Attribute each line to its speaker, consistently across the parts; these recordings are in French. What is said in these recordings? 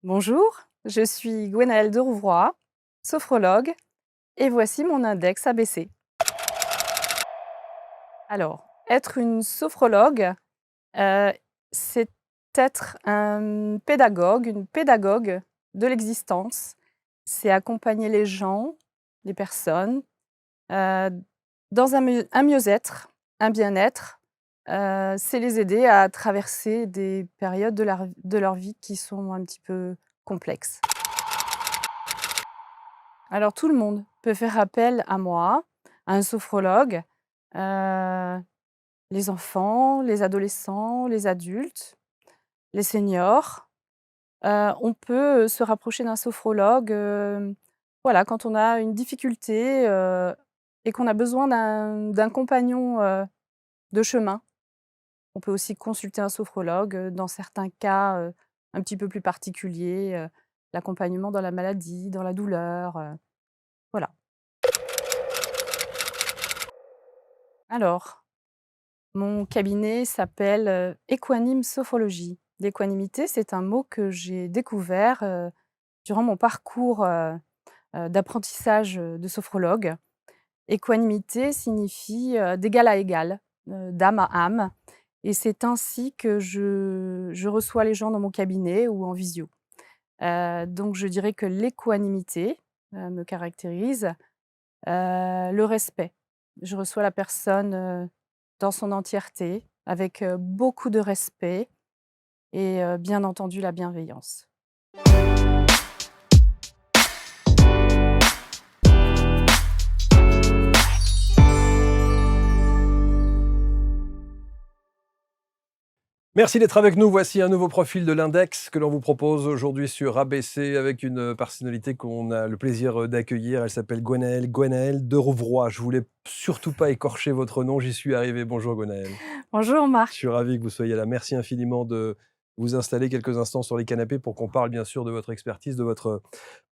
Speaker 1: Bonjour, je suis Gwenaëlle de Rouvroy, sophrologue, et voici mon index ABC. Alors, être une sophrologue, heu, c'est être une pédagogue de l'existence. C'est accompagner les gens, les personnes, heu, dans un mieux-être, un bien-être. C'est les aider à traverser des périodes de leur vie qui sont un petit peu complexes. Alors tout le monde peut faire appel à moi, à un sophrologue, heu, les enfants, les adolescents, les adultes, les seniors. On peut, se rapprocher d'un sophrologue, voilà, quand on a une difficulté, et qu'on a besoin d'un compagnon, de chemin. On peut aussi consulter un sophrologue, dans certains cas, un petit peu plus particuliers, l'accompagnement dans la maladie, dans la douleur, voilà. Alors, mon cabinet s'appelle, Equanime Sophrologie. L'équanimité, c'est un mot que j'ai découvert, durant mon parcours, d'apprentissage, de sophrologue. Équanimité signifie, d'égal à égal, d'âme à âme, et c'est ainsi que je reçois les gens dans mon cabinet ou en visio. Donc je dirais que l'équanimité, me caractérise, le respect. Je reçois la personne, dans son entièreté, avec, beaucoup de respect et bien entendu la bienveillance.
Speaker 2: Merci d'être avec nous. Voici un nouveau profil de l'index que l'on vous propose aujourd'hui sur ABC avec une personnalité qu'on a le plaisir d'accueillir. Elle s'appelle Gwenaëlle de Rouvroy. Je voulais surtout pas écorcher votre nom. J'y suis arrivé. Bonjour Gwenaëlle.
Speaker 1: Bonjour
Speaker 2: Je
Speaker 1: Marc.
Speaker 2: suis ravi que vous soyez là. Merci infiniment de vous installer quelques instants sur les canapés pour qu'on parle bien sûr de votre expertise, de votre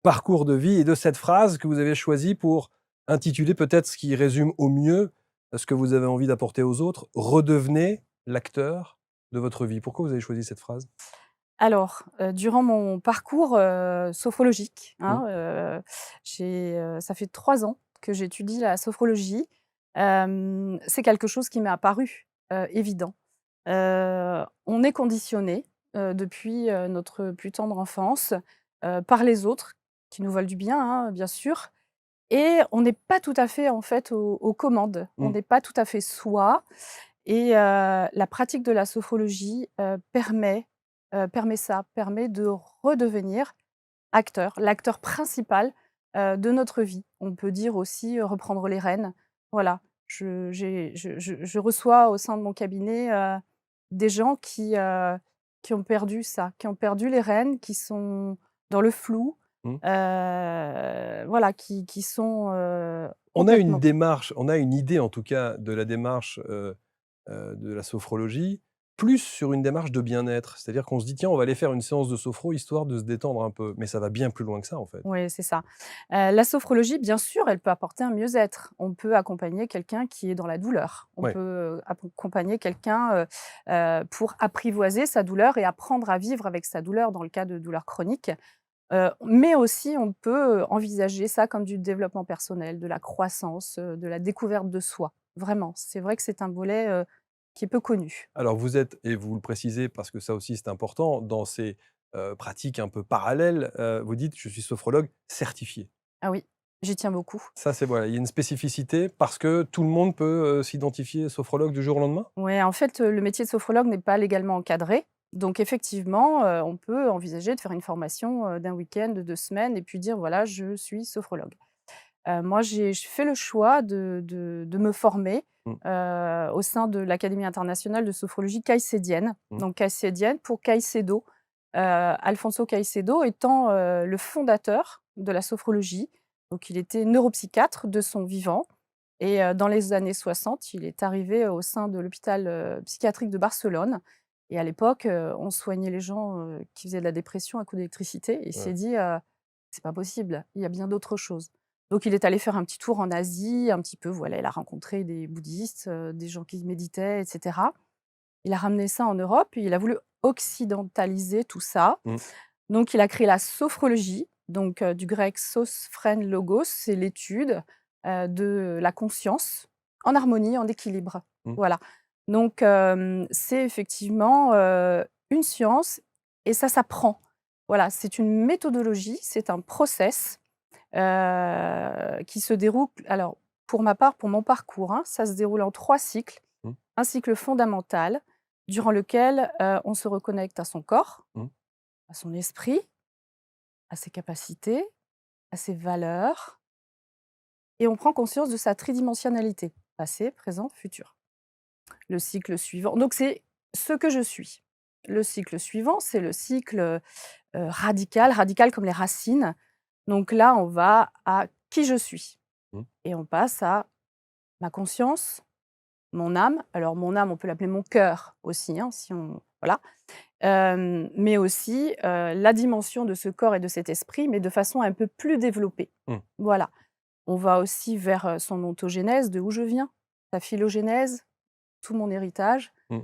Speaker 2: parcours de vie et de cette phrase que vous avez choisie pour intituler peut-être ce qui résume au mieux ce que vous avez envie d'apporter aux autres. Redevenez l'acteur de votre vie. Pourquoi vous avez choisi cette phrase?
Speaker 1: Alors, durant mon parcours, sophrologique,
Speaker 2: Mmh.
Speaker 1: hein, ça fait 3 ans que j'étudie la sophrologie. C'est quelque chose qui m'est apparu, évident. On est conditionné, depuis, notre plus tendre enfance, par les autres qui nous veulent du bien, hein, bien sûr, et on n'est pas tout à fait, en fait, aux commandes. On
Speaker 2: Mmh.
Speaker 1: n'est pas tout à fait soi, et la pratique de la sophrologie, permet ça, permet de redevenir acteur, l'acteur principal, de notre vie. On peut dire aussi, reprendre les rênes. Voilà, je reçois au sein de mon cabinet, des gens qui ont perdu ça, qui ont perdu les rênes, qui sont dans le flou,
Speaker 2: Mmh.
Speaker 1: voilà, qui sont,
Speaker 2: On a une
Speaker 1: complètement.
Speaker 2: démarche, on a une idée en tout cas de la démarche, de la sophrologie, plus sur une démarche de bien-être. C'est-à-dire qu'on se dit: «Tiens, on va aller faire une séance de sophro histoire de se détendre un peu». Mais ça va bien plus loin que ça en fait.
Speaker 1: Oui, c'est ça. La sophrologie, bien sûr, elle peut apporter un mieux-être. On peut accompagner quelqu'un qui est dans la douleur. On
Speaker 2: Ouais.
Speaker 1: peut, accompagner quelqu'un, pour apprivoiser sa douleur et apprendre à vivre avec sa douleur dans le cas de douleurs chroniques. Mais aussi on peut, envisager ça comme du développement personnel, de la croissance, de la découverte de soi. Vraiment, c'est vrai que c'est un volet, qui est peu connu.
Speaker 2: Alors vous êtes, et vous le précisez parce que ça aussi c'est important, dans ces, pratiques un peu parallèles, vous dites: «Je suis sophrologue certifié».
Speaker 1: Ah oui, j'y tiens beaucoup.
Speaker 2: Ça c'est, voilà, il y a une spécificité parce que tout le monde peut, s'identifier sophrologue du jour au lendemain?
Speaker 1: Ouais, en fait, le métier de sophrologue n'est pas légalement encadré. Donc effectivement, on peut envisager de faire une formation, d'1 week-end, de 2 semaines et puis dire: «Voilà, je suis sophrologue». Moi, j'ai fait le choix de me former,
Speaker 2: Mmh.
Speaker 1: au sein de l'Académie internationale de sophrologie caïcédienne.
Speaker 2: Mmh.
Speaker 1: Donc caïcédienne pour Caicedo, Alfonso Caicedo étant, le fondateur de la sophrologie. Donc il était neuropsychiatre de son vivant, et dans les années 60, il est arrivé au sein de l'hôpital, psychiatrique de Barcelone, et à l'époque, on soignait les gens, qui faisaient de la dépression à coups d'électricité, et il s'est
Speaker 2: Ouais.
Speaker 1: dit, «C'est pas possible, il y a bien d'autres choses». Donc il est allé faire un petit tour en Asie, un petit peu, voilà, il a rencontré des bouddhistes, des gens qui méditaient et cetera. Il a ramené ça en Europe et il a voulu occidentaliser tout ça.
Speaker 2: Mmh.
Speaker 1: Donc il a créé la sophrologie, donc du grec «sos phren logos», c'est l'étude, de la conscience en harmonie, en équilibre.
Speaker 2: Mmh.
Speaker 1: Voilà. Donc c'est effectivement, une science et ça s'apprend. Voilà, c'est une méthodologie, c'est un process, qui se déroule alors pour ma part, pour mon parcours, hein, ça se déroule en 3 cycles.
Speaker 2: Mmh.
Speaker 1: Un cycle fondamental durant lequel, on se reconnecte à son corps,
Speaker 2: Mmh.
Speaker 1: à son esprit, à ses capacités, à ses valeurs et on prend conscience de sa tridimensionnalité, passé, présent, futur. Le cycle suivant donc c'est ce que je suis. Le cycle suivant, c'est le cycle, radical, radical comme les racines. Donc là, on va à qui je suis
Speaker 2: Mmh.
Speaker 1: et on passe à ma conscience, mon âme. Alors mon âme, on peut l'appeler mon cœur aussi, hein, si on voilà. Mais aussi, la dimension de ce corps et de cet esprit, mais de façon un peu plus développée.
Speaker 2: Mmh.
Speaker 1: Voilà. On va aussi vers, son ontogénèse, de où je viens, sa phylogénèse, tout mon héritage.
Speaker 2: Mmh.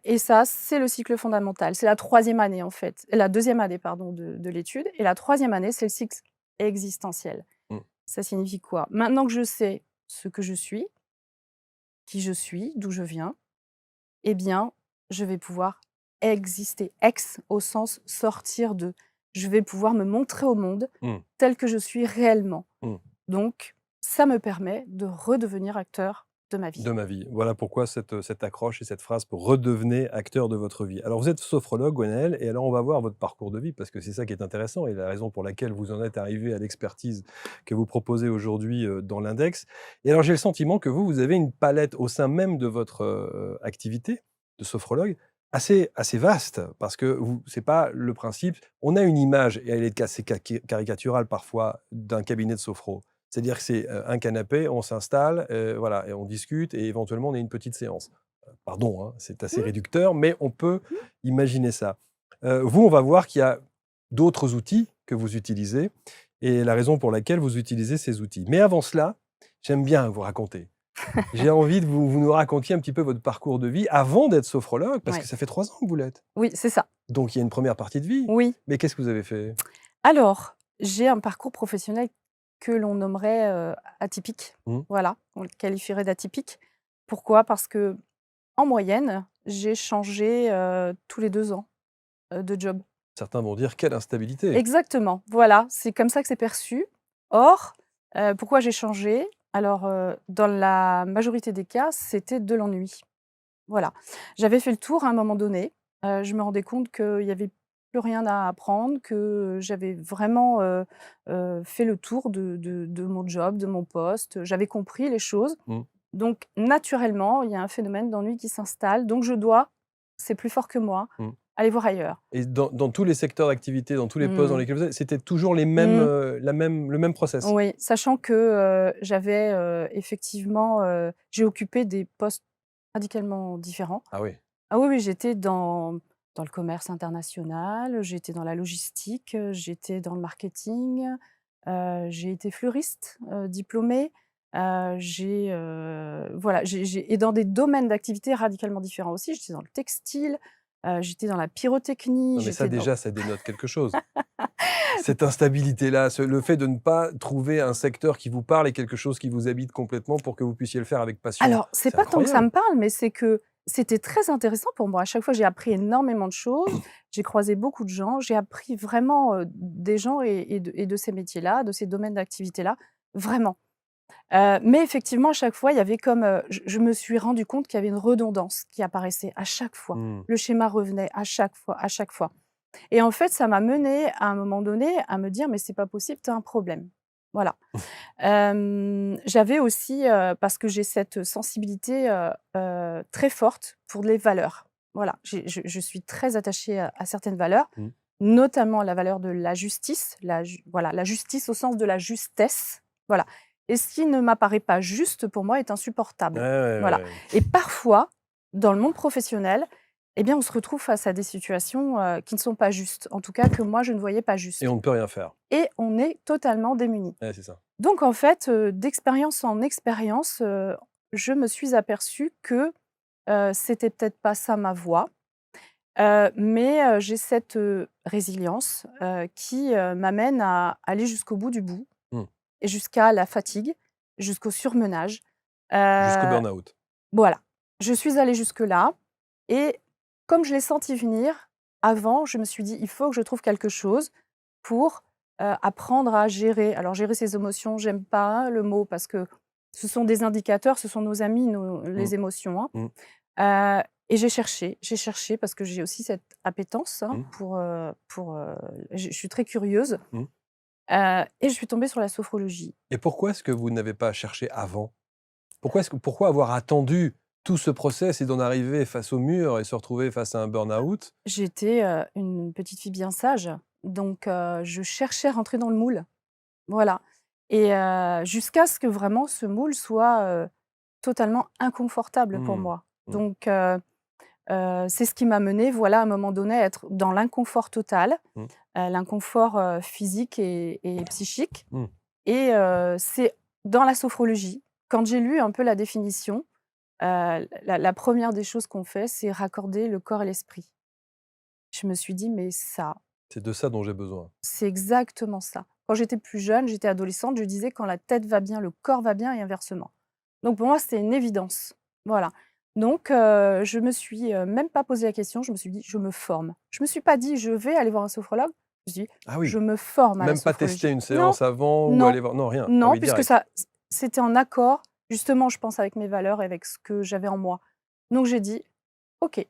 Speaker 1: Et ça, c'est le cycle fondamental. C'est la troisième année, en fait, la deuxième année, pardon, de l'étude et la troisième année, c'est le cycle existentiel.
Speaker 2: Mmh.
Speaker 1: Ça signifie quoi? Maintenant que je sais ce que je suis, qui je suis, d'où je viens, eh bien, je vais pouvoir exister. Ex au sens sortir de. Je vais pouvoir me montrer au monde
Speaker 2: Mmh.
Speaker 1: tel que je suis réellement.
Speaker 2: Mmh.
Speaker 1: Donc ça me permet de redevenir acteur de ma vie.
Speaker 2: De ma vie. Voilà pourquoi cette accroche et cette phrase pour «redevenez acteur de votre vie». Alors vous êtes sophrologue, Gwenaëlle, et alors on va voir votre parcours de vie parce que c'est ça qui est intéressant et la raison pour laquelle vous en êtes arrivé à l'expertise que vous proposez aujourd'hui, dans l'index. Et alors j'ai le sentiment que vous avez une palette au sein même de votre, activité de sophrologue assez vaste parce que vous c'est pas le principe on a une image et elle est assez caricaturale parfois d'un cabinet de sophro. C'est-à-dire que c'est, un canapé, on s'installe, voilà et on discute et éventuellement on a une petite séance. Pardon, hein, c'est assez
Speaker 1: Mmh
Speaker 2: réducteur, mais on peut
Speaker 1: mh.
Speaker 2: imaginer ça. Vous, on va voir qu'il y a d'autres outils que vous utilisez et la raison pour laquelle vous utilisez ces outils. Mais avant cela, j'aime bien vous raconter. J'ai envie que vous nous racontiez un petit peu votre parcours de vie avant d'être sophrologue, parce que
Speaker 1: Ouais.
Speaker 2: ça fait 3 ans que vous l'êtes.
Speaker 1: Oui, c'est ça.
Speaker 2: Donc il y a une première partie de vie.
Speaker 1: Oui.
Speaker 2: Mais qu'est-ce que vous avez fait?
Speaker 1: Alors, j'ai un parcours professionnel que l'on nommerait, atypique.
Speaker 2: Mmh.
Speaker 1: Voilà, on le qualifierait d'atypique. Pourquoi? Parce qu'en moyenne, j'ai changé, tous les 2 ans, de job.
Speaker 2: Certains vont dire: «Quelle instabilité!»
Speaker 1: Exactement, voilà, c'est comme ça que c'est perçu. Or, pourquoi j'ai changé? Alors, dans la majorité des cas, c'était de l'ennui. Voilà. J'avais fait le tour à un moment donné, je me rendais compte qu'il y avait plus rien à apprendre, que j'avais vraiment, fait le tour de mon job, de mon poste. J'avais compris les choses.
Speaker 2: Mmh.
Speaker 1: Donc naturellement, il y a un phénomène d'ennui qui s'installe, donc je dois, c'est plus fort que moi,
Speaker 2: Mmh.
Speaker 1: aller voir ailleurs.
Speaker 2: Et dans tous les secteurs d'activité, dans tous les postes dans
Speaker 1: Mmh.
Speaker 2: lesquels vous êtes, c'était toujours les mêmes,
Speaker 1: Mmh.
Speaker 2: le même process?
Speaker 1: Oui, sachant que, j'avais, effectivement, j'ai occupé des postes radicalement différents.
Speaker 2: Ah oui.
Speaker 1: Ah oui, oui, j'étais dans le commerce international, j'étais dans la logistique, j'étais dans le marketing, j'ai été fleuriste, diplômée, voilà, j'ai et dans des domaines d'activité radicalement différents aussi. J'étais dans le textile, j'étais dans la pyrotechnie,
Speaker 2: Non mais ça
Speaker 1: j'étais dans
Speaker 2: déjà, ça dénote quelque chose. Cette instabilité-là, le fait de ne pas trouver un secteur qui vous parle et quelque chose qui vous habite complètement pour que vous puissiez le faire avec passion,
Speaker 1: Alors, c'est
Speaker 2: c'est
Speaker 1: pas tant que ça
Speaker 2: incroyable.
Speaker 1: me parle, mais c'est que c'était très intéressant pour moi. À chaque fois, j'ai appris énormément de choses, j'ai croisé beaucoup de gens, j'ai appris vraiment, des gens et de ces métiers-là, de ces domaines d'activité-là, vraiment. Mais effectivement, à chaque fois, il y avait comme, je me suis rendu compte qu'il y avait une redondance qui apparaissait à chaque fois.
Speaker 2: Mmh.
Speaker 1: Le schéma revenait à chaque fois, à chaque fois. Et en fait, ça m'a menée à un moment donné à me dire: «Mais c'est pas possible, tu as un problème». Voilà. J'avais aussi, parce que j'ai cette sensibilité, très forte pour les valeurs. Voilà, je suis très attachée à certaines valeurs,
Speaker 2: Mmh.
Speaker 1: notamment la valeur de la justice, voilà, la justice au sens de la justesse, voilà. Et ce qui ne m'apparaît pas juste pour moi est
Speaker 2: Ouais,
Speaker 1: insupportable.
Speaker 2: ouais,
Speaker 1: Voilà.
Speaker 2: ouais.
Speaker 1: Et parfois, dans le monde professionnel, eh bien, on se retrouve face à des situations, qui ne sont pas justes, en tout cas que moi je ne voyais pas
Speaker 2: Et
Speaker 1: justes
Speaker 2: on ne peut rien faire.
Speaker 1: et on est totalement démunis.
Speaker 2: Ouais, c'est ça.
Speaker 1: Donc en fait, d'expérience en expérience, je me suis aperçue que, c'était peut-être pas ça ma voie Mais j'ai cette, résilience, qui, m'amène à aller jusqu'au bout du bout
Speaker 2: Mmh.
Speaker 1: et jusqu'à la fatigue, jusqu'au surmenage.
Speaker 2: Jusqu'au
Speaker 1: Heu,
Speaker 2: burn-out.
Speaker 1: voilà, je suis allée jusque-là et comme je l'ai senti venir, avant, je me suis dit: «Il faut que je trouve quelque chose pour, apprendre à gérer». Alors gérer ses émotions, j'aime pas le mot parce que ce sont des indicateurs, ce sont nos amis, nos
Speaker 2: Mmh.
Speaker 1: les émotions, hein.
Speaker 2: Mmh.
Speaker 1: Et j'ai cherché parce que j'ai aussi cette appétence, hein,
Speaker 2: Mmh.
Speaker 1: je suis très curieuse,
Speaker 2: Mmh.
Speaker 1: et je suis tombée sur la sophrologie.
Speaker 2: Et pourquoi est-ce que vous n'avez pas cherché avant? Pourquoi avoir attendu tout ce process et d'en arriver face au mur et se retrouver face à un burn-out?
Speaker 1: J'étais, une petite fille bien sage, donc je cherchais à rentrer dans le moule, voilà, et jusqu'à ce que vraiment ce moule soit, totalement inconfortable pour
Speaker 2: Mmh.
Speaker 1: moi.
Speaker 2: Mmh.
Speaker 1: Donc c'est ce qui m'a menée, voilà, à un moment donné, à être dans l'inconfort total,
Speaker 2: Mmh.
Speaker 1: l'inconfort, physique et psychique.
Speaker 2: Mmh.
Speaker 1: Et c'est dans la sophrologie, quand j'ai lu un peu la définition, la 1re des choses qu'on fait, c'est raccorder le corps et l'esprit. Je me suis dit: «Mais ça,
Speaker 2: C'est de ça dont j'ai besoin.
Speaker 1: c'est exactement ça». Quand j'étais plus jeune, j'étais adolescente, je disais: «Quand la tête va bien, le corps va bien et inversement». Donc pour moi, c'était une évidence. Voilà. Donc je me suis, même pas posé la question, je me suis dit: «Je me forme». Je me suis pas dit: «Je vais aller voir un sophrologue». Je me suis dit:
Speaker 2: Ah
Speaker 1: «Je
Speaker 2: oui,
Speaker 1: me forme à la
Speaker 2: même pas tester
Speaker 1: sophrologie».
Speaker 2: une
Speaker 1: Non,
Speaker 2: séance avant ou
Speaker 1: non,
Speaker 2: aller voir non, rien. Ah
Speaker 1: non,
Speaker 2: oui,
Speaker 1: puisque
Speaker 2: direct.
Speaker 1: ça c'était en accord, justement, je pense, avec mes valeurs et avec ce que j'avais en moi. Donc j'ai dit: «OK,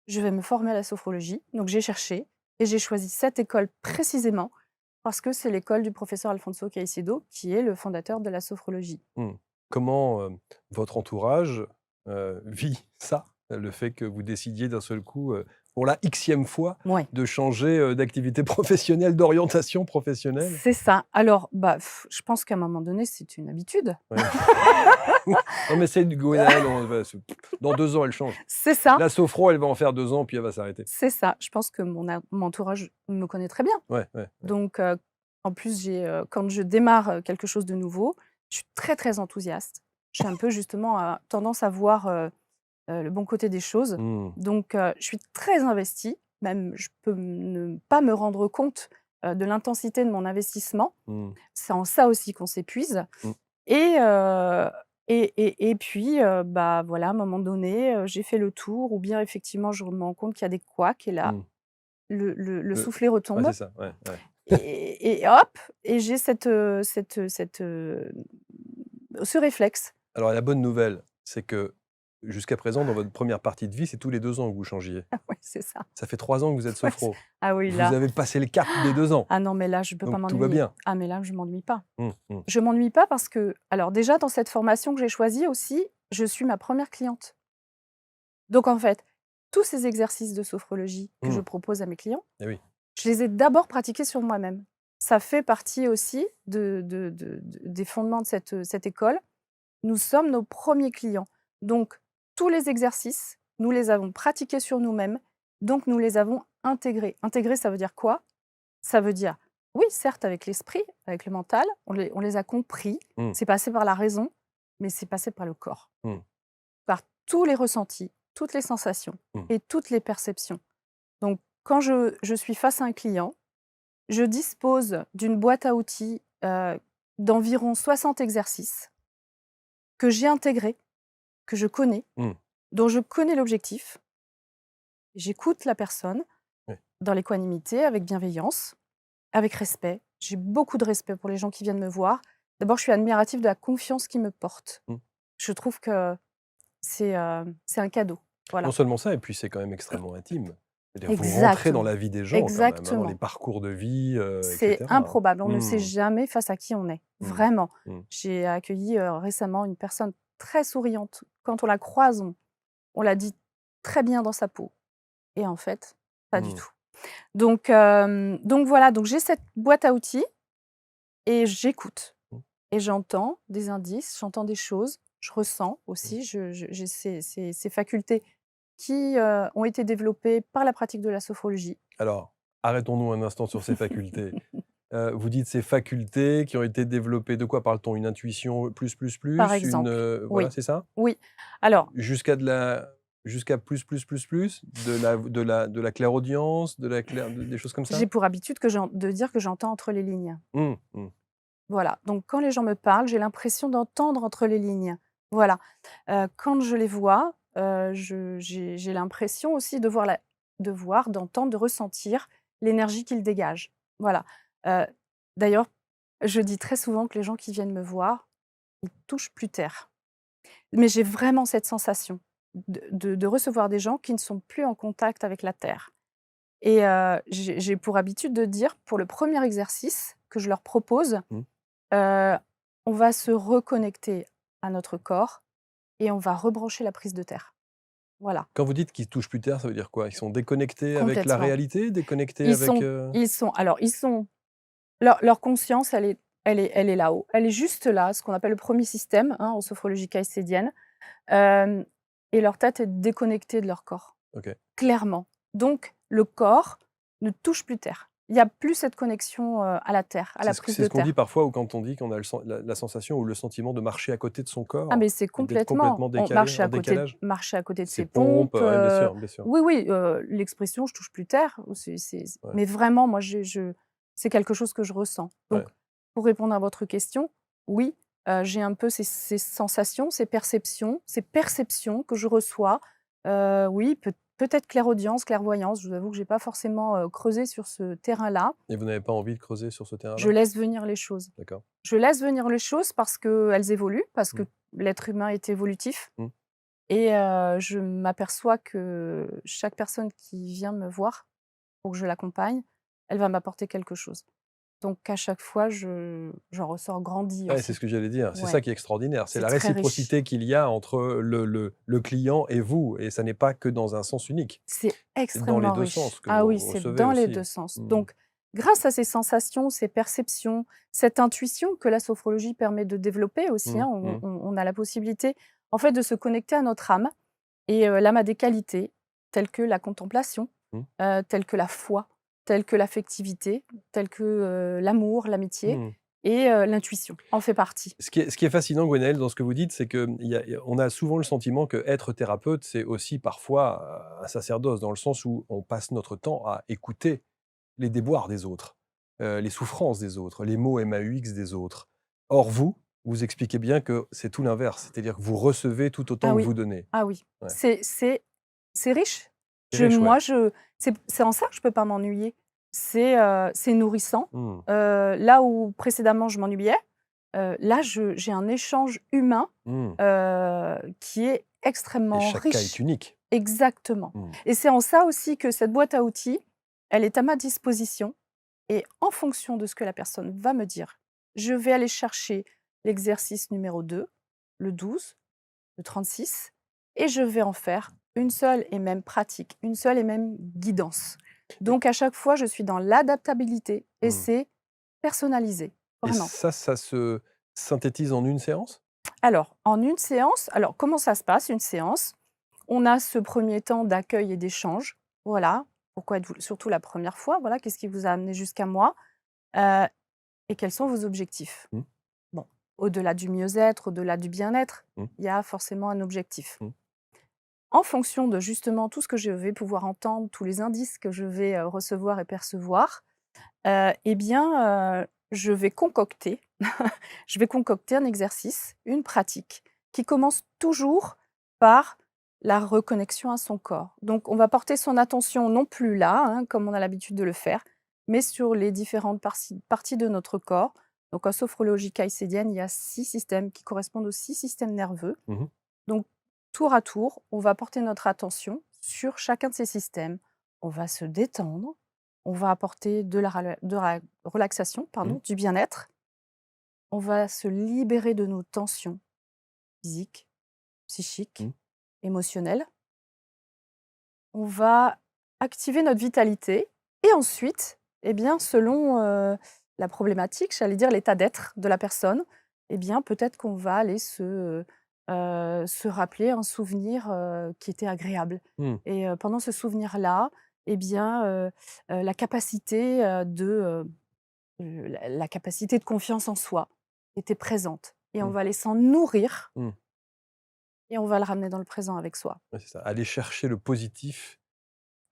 Speaker 1: je vais me former à la sophrologie». Donc j'ai cherché et j'ai choisi cette école précisément parce que c'est l'école du professeur Alfonso Caicedo, qui est le fondateur de la sophrologie.
Speaker 2: Mmh. Comment, votre entourage, vit ça? Le fait que vous décidiez d'un seul coup, pour la Xème fois,
Speaker 1: Ouais.
Speaker 2: de changer, d'activité professionnelle, d'orientation professionnelle?
Speaker 1: C'est ça. Alors, bah, je pense qu'à un moment donné, c'est une habitude.
Speaker 2: Ouais. Non, mais c'est du Gwenaël, on va se dans 2 ans, elle change.
Speaker 1: C'est ça,
Speaker 2: La sophro, elle va en faire 2 ans, puis elle va s'arrêter.
Speaker 1: c'est ça. Je pense que mon entourage me connaît très bien.
Speaker 2: Ouais, ouais, ouais.
Speaker 1: Donc, en plus, quand je démarre, quelque chose de nouveau, je suis très, très enthousiaste. J'ai un peu justement tendance à voir, le bon côté des choses.
Speaker 2: Mmh.
Speaker 1: Donc, je suis très investie, même je peux ne pas me rendre compte, de l'intensité de mon investissement.
Speaker 2: Mmh.
Speaker 1: C'est en ça aussi qu'on s'épuise.
Speaker 2: Mmh.
Speaker 1: Et et puis, bah, voilà, à un moment donné, j'ai fait le tour ou bien effectivement je me rends compte qu'il y a des couacs et là,
Speaker 2: Mmh.
Speaker 1: le
Speaker 2: Le
Speaker 1: soufflet
Speaker 2: ouais,
Speaker 1: retombe
Speaker 2: c'est ça, ouais, ouais.
Speaker 1: et hop et j'ai ce réflexe.
Speaker 2: Alors la bonne nouvelle, c'est que jusqu'à présent, dans votre première partie de vie, c'est tous les 2 ans que vous changiez.
Speaker 1: Ouais, c'est ça.
Speaker 2: Ça fait 3 ans que vous êtes
Speaker 1: Ouais,
Speaker 2: sophro.
Speaker 1: ah oui,
Speaker 2: Vous
Speaker 1: là,
Speaker 2: avez passé le cap des 2 ans,
Speaker 1: ah non, mais là, je peux pas
Speaker 2: donc tout va
Speaker 1: m'ennuyer.
Speaker 2: bien.
Speaker 1: Ah mais là, je m'ennuie pas.
Speaker 2: Mmh, mmh.
Speaker 1: Je m'ennuie pas parce que alors déjà dans cette formation que j'ai choisie aussi, je suis ma première cliente. Donc en fait, tous ces exercices de sophrologie que je
Speaker 2: Mmh.
Speaker 1: propose à mes clients,
Speaker 2: Et oui.
Speaker 1: je les ai d'abord pratiqués sur moi-même. Ça fait partie aussi des fondements de cette école. Nous sommes nos premiers clients. Donc tous les exercices, nous les avons pratiqués sur nous-mêmes, donc nous les avons intégrés. Intégrer, ça veut dire quoi? Ça veut dire, oui, certes, avec l'esprit, avec le mental, on les a compris,
Speaker 2: Mmh,
Speaker 1: c'est passé par la raison, mais c'est passé par le corps,
Speaker 2: mmh,
Speaker 1: par tous les ressentis, toutes les sensations
Speaker 2: mmh.
Speaker 1: et toutes les perceptions. Donc quand je suis face à un client, je dispose d'une boîte à outils, d'environ 60 exercices que j'ai intégrés, que je connais,
Speaker 2: Mmh.
Speaker 1: dont je connais l'objectif. J'écoute la personne
Speaker 2: Ouais.
Speaker 1: dans l'équanimité, avec bienveillance, avec respect. J'ai beaucoup de respect pour les gens qui viennent me voir. D'abord, je suis admirative de la confiance qu'ils me portent.
Speaker 2: Mmh.
Speaker 1: Je trouve que c'est un cadeau.
Speaker 2: Non
Speaker 1: Voilà.
Speaker 2: seulement ça, et puis c'est quand même extrêmement intime. C'est-à-dire vous rentrez dans
Speaker 1: Exactement,
Speaker 2: la vie des gens quand même, hein, les
Speaker 1: exactement.
Speaker 2: parcours de vie, et
Speaker 1: C'est
Speaker 2: cetera, hein.
Speaker 1: improbable, on ne sait
Speaker 2: Mmh,
Speaker 1: jamais face à qui on est,
Speaker 2: mmh,
Speaker 1: vraiment.
Speaker 2: mmh,
Speaker 1: J'ai accueilli, récemment une personne très souriante. Quand on la croise, on la dit très bien dans sa peau et en fait, pas du
Speaker 2: mmh,
Speaker 1: tout. Donc voilà, donc j'ai cette boîte à outils et j'écoute
Speaker 2: mmh,
Speaker 1: et j'entends des indices, j'entends des choses, je ressens
Speaker 2: mmh.
Speaker 1: aussi, j'ai ces facultés qui, ont été développées par la pratique de la sophrologie.
Speaker 2: Alors, arrêtons-nous un instant sur ces facultés. Vous dites ces facultés qui ont été développées, de quoi parle-t-on? Une intuition plus,
Speaker 1: Par
Speaker 2: une,
Speaker 1: exemple,
Speaker 2: voilà,
Speaker 1: oui,
Speaker 2: c'est ça?
Speaker 1: oui. Alors
Speaker 2: Jusqu'à de la jusqu'à plus, de la clairaudience, des choses comme
Speaker 1: J'ai
Speaker 2: ça?
Speaker 1: pour habitude de dire que j'entends entre les lignes.
Speaker 2: Mmh, mmh.
Speaker 1: Voilà, donc quand les gens me parlent, j'ai l'impression d'entendre entre les lignes. Voilà. Quand je les vois, j'ai l'impression aussi de voir, d'entendre, de ressentir l'énergie qu'ils dégagent. Voilà. Heu, D'ailleurs, je dis très souvent que les gens qui viennent me voir, ils touchent plus terre. Mais j'ai vraiment cette sensation de recevoir des gens qui ne sont plus en contact avec la terre. Et j'ai pour habitude de dire, pour le premier exercice que je leur propose,
Speaker 2: Mmh.
Speaker 1: Heu, on va se reconnecter à notre corps et on va rebrancher la prise de terre. Voilà,
Speaker 2: Quand vous dites qu'ils touchent plus terre, ça veut dire quoi? Ils sont déconnectés avec la
Speaker 1: complètement.
Speaker 2: réalité? Déconnectés
Speaker 1: Ils
Speaker 2: avec,
Speaker 1: sont ils sont alors ils sont leur conscience, elle est là-haut. Elle est juste là, ce qu'on appelle le premier système, hein, en sophrologie caïcédienne, hem et leur tête est déconnectée de leur corps,
Speaker 2: OK.
Speaker 1: clairement. Donc le corps ne touche plus terre. Il y a plus cette connexion, à la terre, à
Speaker 2: C'est
Speaker 1: la
Speaker 2: ce que
Speaker 1: prise
Speaker 2: c'est
Speaker 1: de
Speaker 2: ce qu'on dit
Speaker 1: terre.
Speaker 2: parfois ou quand on dit qu'on a la sensation ou le sentiment de marcher à côté de son
Speaker 1: Ah
Speaker 2: corps
Speaker 1: mais c'est
Speaker 2: et d'être
Speaker 1: complètement.
Speaker 2: complètement
Speaker 1: On
Speaker 2: décalé,
Speaker 1: marchait
Speaker 2: en
Speaker 1: à côté
Speaker 2: décalage?
Speaker 1: marcher à côté de
Speaker 2: Ses
Speaker 1: ses
Speaker 2: pompes,
Speaker 1: pompes,
Speaker 2: ouais, bien sûr, bien sûr.
Speaker 1: oui, oui, l'expression «je touche plus terre»,
Speaker 2: Ouais,
Speaker 1: mais vraiment moi je c'est quelque chose que je ressens.
Speaker 2: ouais.
Speaker 1: Donc pour répondre à votre question, oui, j'ai un peu ces sensations, ces perceptions que je reçois. Oui, peut-être clairaudience, clairvoyance, je vous avoue que j'ai pas forcément, creusé sur ce terrain-là.
Speaker 2: Et vous n'avez pas envie de creuser sur ce
Speaker 1: Je
Speaker 2: terrain-là?
Speaker 1: laisse venir les choses.
Speaker 2: D'accord.
Speaker 1: Je laisse venir les choses parce qu'elles évoluent, parce que
Speaker 2: Mmh,
Speaker 1: l'être humain est évolutif.
Speaker 2: mmh.
Speaker 1: Et je m'aperçois que chaque personne qui vient me voir pour que je l'accompagne, elle va m'apporter quelque chose. Donc à chaque fois, j'en ressors grandie
Speaker 2: Ouais, c'est
Speaker 1: aussi.
Speaker 2: ce que j'allais dire. C'est ça
Speaker 1: Ouais,
Speaker 2: qui est extraordinaire, c'est
Speaker 1: c'est
Speaker 2: la
Speaker 1: très riche.
Speaker 2: réciprocité qu'il y a entre le client et vous et ça n'est pas que dans un sens unique.
Speaker 1: C'est
Speaker 2: C'est dans les
Speaker 1: extrêmement
Speaker 2: 2 sens
Speaker 1: riche.
Speaker 2: que
Speaker 1: Ah oui,
Speaker 2: vous
Speaker 1: c'est
Speaker 2: recevez
Speaker 1: dans les
Speaker 2: aussi.
Speaker 1: 2 sens.
Speaker 2: Mmh.
Speaker 1: Donc grâce à ces sensations, ces perceptions, cette intuition que la sophrologie permet de développer aussi,
Speaker 2: Mmh,
Speaker 1: hein,
Speaker 2: mmh,
Speaker 1: on a la possibilité, en fait, de se connecter à notre âme. Et l'âme a des qualités telles que la contemplation,
Speaker 2: mmh,
Speaker 1: telles que la foi, telles que l'affectivité, telles que, l'amour, l'amitié
Speaker 2: mmh.
Speaker 1: et l'intuition en fait partie.
Speaker 2: Ce qui est fascinant, Gwenaëlle, dans ce que vous dites, c'est qu'on a souvent le sentiment qu'être thérapeute, c'est aussi parfois un sacerdoce, dans le sens où on passe notre temps à écouter les déboires des autres, les souffrances des autres, les mots MAUX des autres. Or vous expliquez bien que c'est tout l'inverse, c'est-à-dire que vous recevez tout autant
Speaker 1: Ah
Speaker 2: que
Speaker 1: oui,
Speaker 2: vous donnez.
Speaker 1: ah oui,
Speaker 2: Ouais.
Speaker 1: c'est riche.
Speaker 2: C'est riche, ouais.
Speaker 1: C'est en ça que je peux pas m'ennuyer. C'est nourrissant.
Speaker 2: Mmh.
Speaker 1: Là où précédemment je m'ennuyais, là j'ai un échange humain,
Speaker 2: Mmh.
Speaker 1: qui est
Speaker 2: Et
Speaker 1: extrêmement
Speaker 2: chaque cas est
Speaker 1: riche.
Speaker 2: unique.
Speaker 1: Exactement,
Speaker 2: Mmh.
Speaker 1: et c'est en ça aussi que cette boîte à outils, elle est à ma disposition et en fonction de ce que la personne va me dire, je vais aller chercher l'exercice numéro 2, le 12, le 36, et je vais en faire une seule et même pratique, une seule et même guidance.
Speaker 2: Et
Speaker 1: Donc à chaque fois, je suis dans l'adaptabilité et
Speaker 2: mmh.
Speaker 1: c'est personnalisé,
Speaker 2: Et
Speaker 1: vraiment.
Speaker 2: ça se synthétise en une séance?
Speaker 1: Alors, en une séance, alors comment ça se passe une séance? On a ce premier temps d'accueil et d'échange. Voilà, pourquoi êtes-vous surtout la première fois, voilà, qu'est-ce qui vous a amené jusqu'à moi? Heu et quels sont vos objectifs?
Speaker 2: Mmh,
Speaker 1: Bon, au-delà du mieux-être, au-delà du bien-être,
Speaker 2: mmh,
Speaker 1: il y a forcément un objectif.
Speaker 2: mmh.
Speaker 1: En fonction de justement tout ce que je vais pouvoir entendre, tous les indices que je vais, recevoir et percevoir, et bien, je vais concocter un exercice, une pratique qui commence toujours par la reconnexion à son corps. Donc on va porter son attention non plus là, hein, comme on a l'habitude de le faire, mais sur les différentes parties de notre corps. Donc en sophrologie caïcédienne, il y a 6 systèmes qui correspondent aux 6 systèmes nerveux.
Speaker 2: Mmh mh.
Speaker 1: Donc tour à tour, on va porter notre attention sur chacun de ces systèmes. On va se détendre, on va apporter de la relaxation,
Speaker 2: Mmh,
Speaker 1: pardon, du bien-être. On va se libérer de nos tensions physiques,
Speaker 2: mmh.
Speaker 1: psychiques, émotionnelles. On va activer notre vitalité et ensuite, eh bien, selon, la problématique, j'allais dire l'état d'être de la personne, eh bien, peut-être qu'on va aller se rappeler un souvenir, qui était agréable
Speaker 2: Mmh.
Speaker 1: et pendant ce souvenir-là, eh bien, la capacité, la capacité de confiance en soi était présente et on
Speaker 2: Mmh.
Speaker 1: va aller s'en nourrir
Speaker 2: Mmh.
Speaker 1: et on va le ramener dans le présent avec soi.
Speaker 2: Ouais, c'est ça. Aller chercher le positif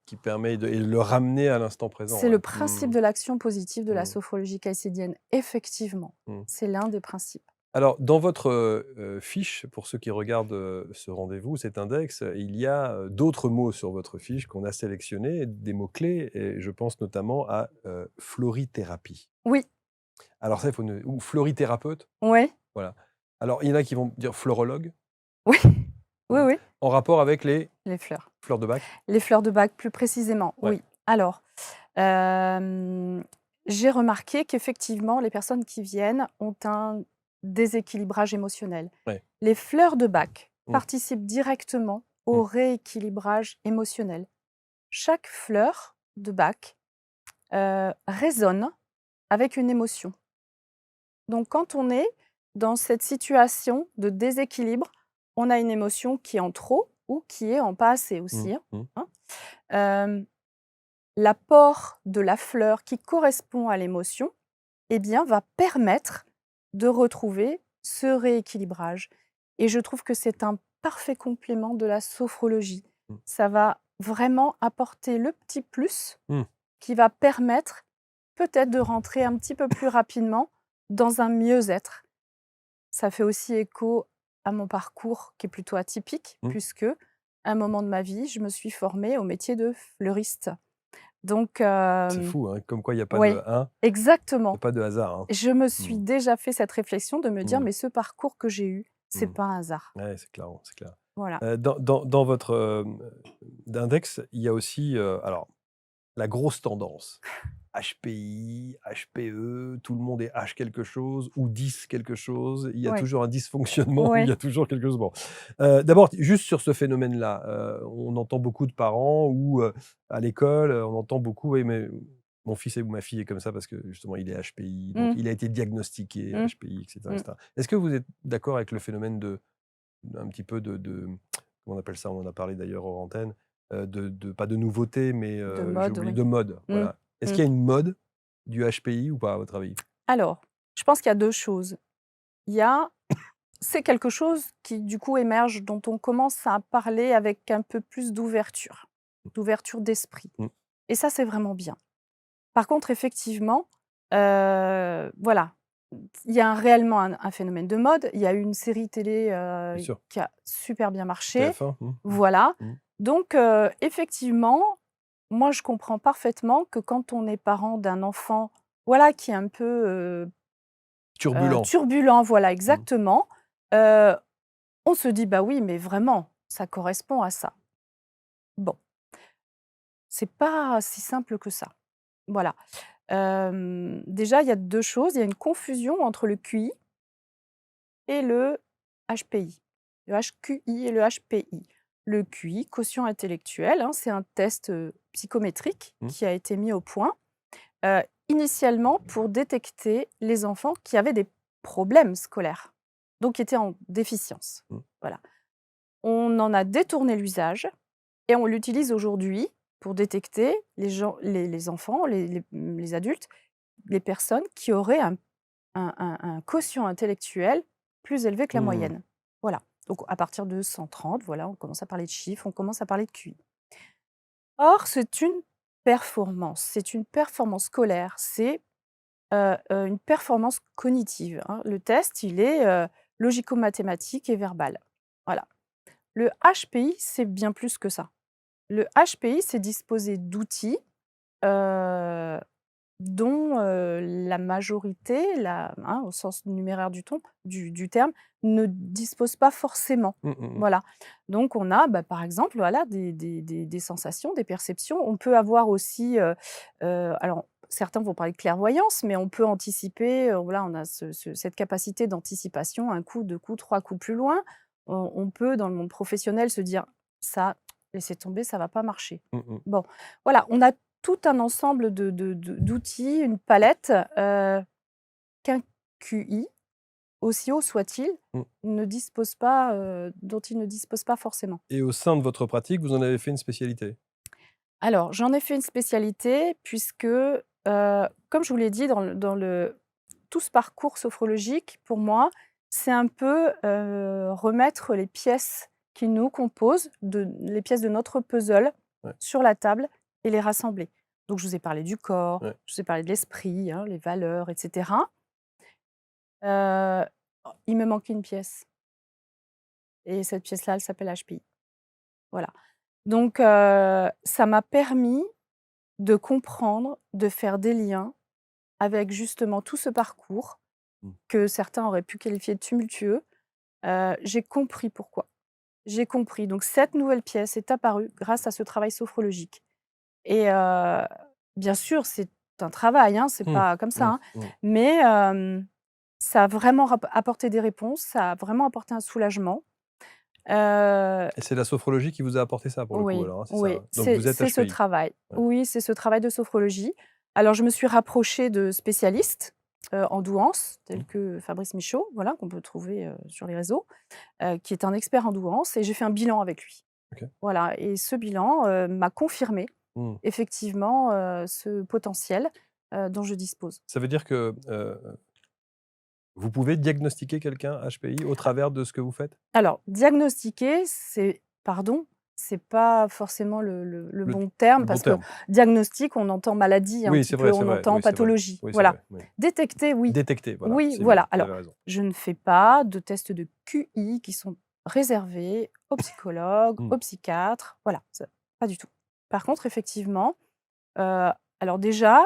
Speaker 2: qui permet et le ramener à l'instant présent,
Speaker 1: C'est
Speaker 2: ouais.
Speaker 1: le principe de l'action positive de la
Speaker 2: Mmh.
Speaker 1: sophrologie caïcédienne, effectivement.
Speaker 2: Mmh.
Speaker 1: C'est l'un des principes.
Speaker 2: Alors, dans votre, fiche, pour ceux qui regardent, ce rendez-vous, cet index, il y a, d'autres mots sur votre fiche qu'on a sélectionnés, des mots clés et je pense notamment à, florithérapie.
Speaker 1: Oui,
Speaker 2: Alors ça, il faut ne ou florithérapeute,
Speaker 1: ouais,
Speaker 2: voilà. Alors il y en a qui vont dire florologue,
Speaker 1: oui, oui,
Speaker 2: mmh,
Speaker 1: oui,
Speaker 2: en rapport avec les
Speaker 1: les fleurs.
Speaker 2: fleurs de bac?
Speaker 1: Les fleurs de bac, plus précisément,
Speaker 2: Ouais,
Speaker 1: oui. Alors, hem, j'ai remarqué qu'effectivement, les personnes qui viennent ont un déséquilibrage émotionnel.
Speaker 2: ouais.
Speaker 1: Les fleurs de bac
Speaker 2: Mmh,
Speaker 1: participent directement
Speaker 2: mmh,
Speaker 1: au rééquilibrage émotionnel. Chaque fleur de bac, résonne avec une émotion. Donc quand on est dans cette situation de déséquilibre, on a une émotion qui est en trop ou qui est en pas assez
Speaker 2: mmh,
Speaker 1: aussi, hein,
Speaker 2: mmh,
Speaker 1: hein. Hem, L'apport de la fleur qui correspond à l'émotion, eh bien, va permettre de retrouver ce rééquilibrage et je trouve que c'est un parfait complément de la sophrologie.
Speaker 2: mmh,
Speaker 1: Ça va vraiment apporter le petit plus
Speaker 2: mmh.
Speaker 1: qui va permettre peut-être de rentrer un petit peu plus rapidement dans un mieux-être. Ça fait aussi écho à mon parcours qui est plutôt atypique,
Speaker 2: Mmh.
Speaker 1: puisque à un moment de ma vie, je me suis formée au métier de fleuriste. Donc,
Speaker 2: C'est fou, hein, comme quoi il y a pas
Speaker 1: ouais,
Speaker 2: de hein, il y
Speaker 1: exactement.
Speaker 2: a pas de hasard, hein.
Speaker 1: Je me suis
Speaker 2: Mmh,
Speaker 1: déjà fait cette réflexion de me dire:
Speaker 2: mmh,
Speaker 1: «Mais ce parcours que j'ai eu, c'est
Speaker 2: mmh.
Speaker 1: pas un hasard».
Speaker 2: Ouais, c'est clair, c'est clair.
Speaker 1: Voilà.
Speaker 2: Dans votre, index, il y a aussi, alors la grosse tendance, HPI, HPE, tout le monde est H quelque chose ou 10 quelque chose. Il y a
Speaker 1: Oui,
Speaker 2: toujours un dysfonctionnement, il y
Speaker 1: oui.
Speaker 2: a toujours quelque chose bon. D'abord, juste sur ce phénomène-là, on entend beaucoup de parents ou, à l'école, on entend beaucoup: «Oui, mais mon fils ou ma fille est comme ça parce que justement il est HPI, donc
Speaker 1: Mmh,
Speaker 2: il a été diagnostiqué
Speaker 1: mmh,
Speaker 2: HPI» et cetera et
Speaker 1: mmh.
Speaker 2: cetera. Est-ce que vous êtes d'accord avec le phénomène un petit peu comment on appelle ça? On en a parlé d'ailleurs hors antenne, de pas de nouveauté, mais
Speaker 1: De
Speaker 2: j'ai
Speaker 1: mode,
Speaker 2: oublié,
Speaker 1: oui.
Speaker 2: de mode,
Speaker 1: Mmh,
Speaker 2: voilà. Est-ce
Speaker 1: mmh.
Speaker 2: qu'il y a une mode du HPI ou pas à votre avis?
Speaker 1: Alors, je pense qu'il y a 2 choses. Il y a C'est quelque chose qui, du coup, émerge, dont on commence à parler avec un peu plus d'ouverture d'esprit
Speaker 2: Mmh,
Speaker 1: et ça, c'est vraiment bien. Par contre, effectivement, voilà, il y a réellement un phénomène de mode. Il y a eu une série télé,
Speaker 2: bien sûr.
Speaker 1: qui a super bien marché.
Speaker 2: TF1?
Speaker 1: Voilà,
Speaker 2: Mmh.
Speaker 1: donc effectivement, moi, je comprends parfaitement que quand on est parent d'un enfant, voilà, qui est un peu,
Speaker 2: Turbulent.
Speaker 1: turbulent, voilà,
Speaker 2: Mmh.
Speaker 1: exactement, heu on se dit: «Bah oui, mais vraiment, ça correspond à ça». Bon, c'est pas si simple que ça. Voilà. Déjà, il y a 2 choses. Il y a une confusion entre le QI et le HPI. Le HQI et le HPI. Le QI, quotient intellectuel, hein, c'est un test, psychométrique
Speaker 2: Mmh.
Speaker 1: qui a été mis au point, initialement pour détecter les enfants qui avaient des problèmes scolaires, donc qui étaient en déficience.
Speaker 2: Mmh.
Speaker 1: Voilà. On en a détourné l'usage. Et on l'utilise aujourd'hui pour détecter les enfants, les adultes, les personnes qui auraient un quotient intellectuel plus élevé que la
Speaker 2: Mmh.
Speaker 1: moyenne. Voilà. Donc à partir de 130, voilà, on commence à parler de chiffres, on commence à parler de QI. Or, c'est une performance scolaire, c'est, une performance cognitive, hein. Le test, il est, logico-mathématique et verbal. Voilà. Le HPI, c'est bien plus que ça. Le HPI, c'est disposer d'outils, heu, dont, la majorité, au sens numéraire du terme, ne dispose pas forcément.
Speaker 2: Mmh, mmh mh.
Speaker 1: Voilà. Donc on a, bah, par exemple, voilà, des sensations, des perceptions. On peut avoir aussi, alors certains vont parler de clairvoyance, mais on peut anticiper, voilà, on a cette capacité d'anticipation, un coup, 2 coups, 3 coups plus loin. On peut, dans le monde professionnel, se dire: «Ça, laissez tomber, ça va pas marcher».
Speaker 2: Mmh mh.
Speaker 1: Bon, voilà, on a tout un ensemble d'outils, une palette, qu'un QI, aussi haut soit-il,
Speaker 2: Mmh.
Speaker 1: dont il ne dispose pas forcément.
Speaker 2: Et au sein de votre pratique, vous en avez fait une spécialité?
Speaker 1: Alors, j'en ai fait une spécialité puisque, comme je vous l'ai dit, dans le tout ce parcours sophrologique, pour moi, c'est un peu, remettre les pièces qui nous composent, les pièces de notre puzzle
Speaker 2: Ouais,
Speaker 1: sur la table et les rassembler. Donc je vous ai parlé du corps,
Speaker 2: ouais.
Speaker 1: je vous ai parlé de l'esprit, hein, les valeurs et cetera. Heu, il me manque une pièce et cette pièce-là, elle s'appelle HPI. Voilà. Donc ça m'a permis de comprendre, de faire des liens avec justement tout ce parcours
Speaker 2: Mmh.
Speaker 1: que certains auraient pu qualifier de tumultueux. J'ai compris pourquoi. J'ai compris. Donc cette nouvelle pièce est apparue grâce à ce travail sophrologique et bien sûr, c'est un travail, hein, c'est
Speaker 2: Mmh.
Speaker 1: pas comme ça,
Speaker 2: Mmh.
Speaker 1: hein,
Speaker 2: Mmh.
Speaker 1: mais ça a vraiment apporté des réponses, ça a vraiment apporté un soulagement. Heu,
Speaker 2: Et c'est la sophrologie qui vous a apporté ça pour le coup
Speaker 1: oui,
Speaker 2: alors, hein, c'est ça,
Speaker 1: oui,
Speaker 2: hein? Donc
Speaker 1: c'est
Speaker 2: vous êtes
Speaker 1: c'est ce
Speaker 2: HPI?
Speaker 1: travail.
Speaker 2: Ouais.
Speaker 1: Oui, c'est ce travail de sophrologie. Alors je me suis rapprochée de spécialistes, en douance,
Speaker 2: Mmh.
Speaker 1: tels que Fabrice Michaud, voilà, qu'on peut trouver, sur les réseaux, qui est un expert en douance et j'ai fait un bilan avec lui.
Speaker 2: OK.
Speaker 1: Voilà et ce bilan, m'a confirmé
Speaker 2: Mmh.
Speaker 1: effectivement, ce potentiel, dont je dispose.
Speaker 2: Ça veut dire que, vous pouvez diagnostiquer quelqu'un HPI au travers de ce que vous faites?
Speaker 1: Alors diagnostiquer, c'est pas forcément le
Speaker 2: Le
Speaker 1: bon terme
Speaker 2: le bon
Speaker 1: parce que
Speaker 2: terme.
Speaker 1: diagnostic, on entend maladie un
Speaker 2: Oui,
Speaker 1: petit peu,
Speaker 2: c'est
Speaker 1: on
Speaker 2: vrai,
Speaker 1: entend
Speaker 2: oui, c'est vrai.
Speaker 1: pathologie,
Speaker 2: Oui, c'est
Speaker 1: voilà.
Speaker 2: vrai, oui.
Speaker 1: Détecter, oui.
Speaker 2: Détecter, voilà,
Speaker 1: Oui,
Speaker 2: c'est mieux,
Speaker 1: voilà.
Speaker 2: vous
Speaker 1: Alors,
Speaker 2: avez raison.
Speaker 1: je ne fais pas de tests de QI qui sont réservés aux psychologues,
Speaker 2: Mmh.
Speaker 1: aux psychiatres, voilà, ça pas du tout. Par contre, effectivement, alors déjà,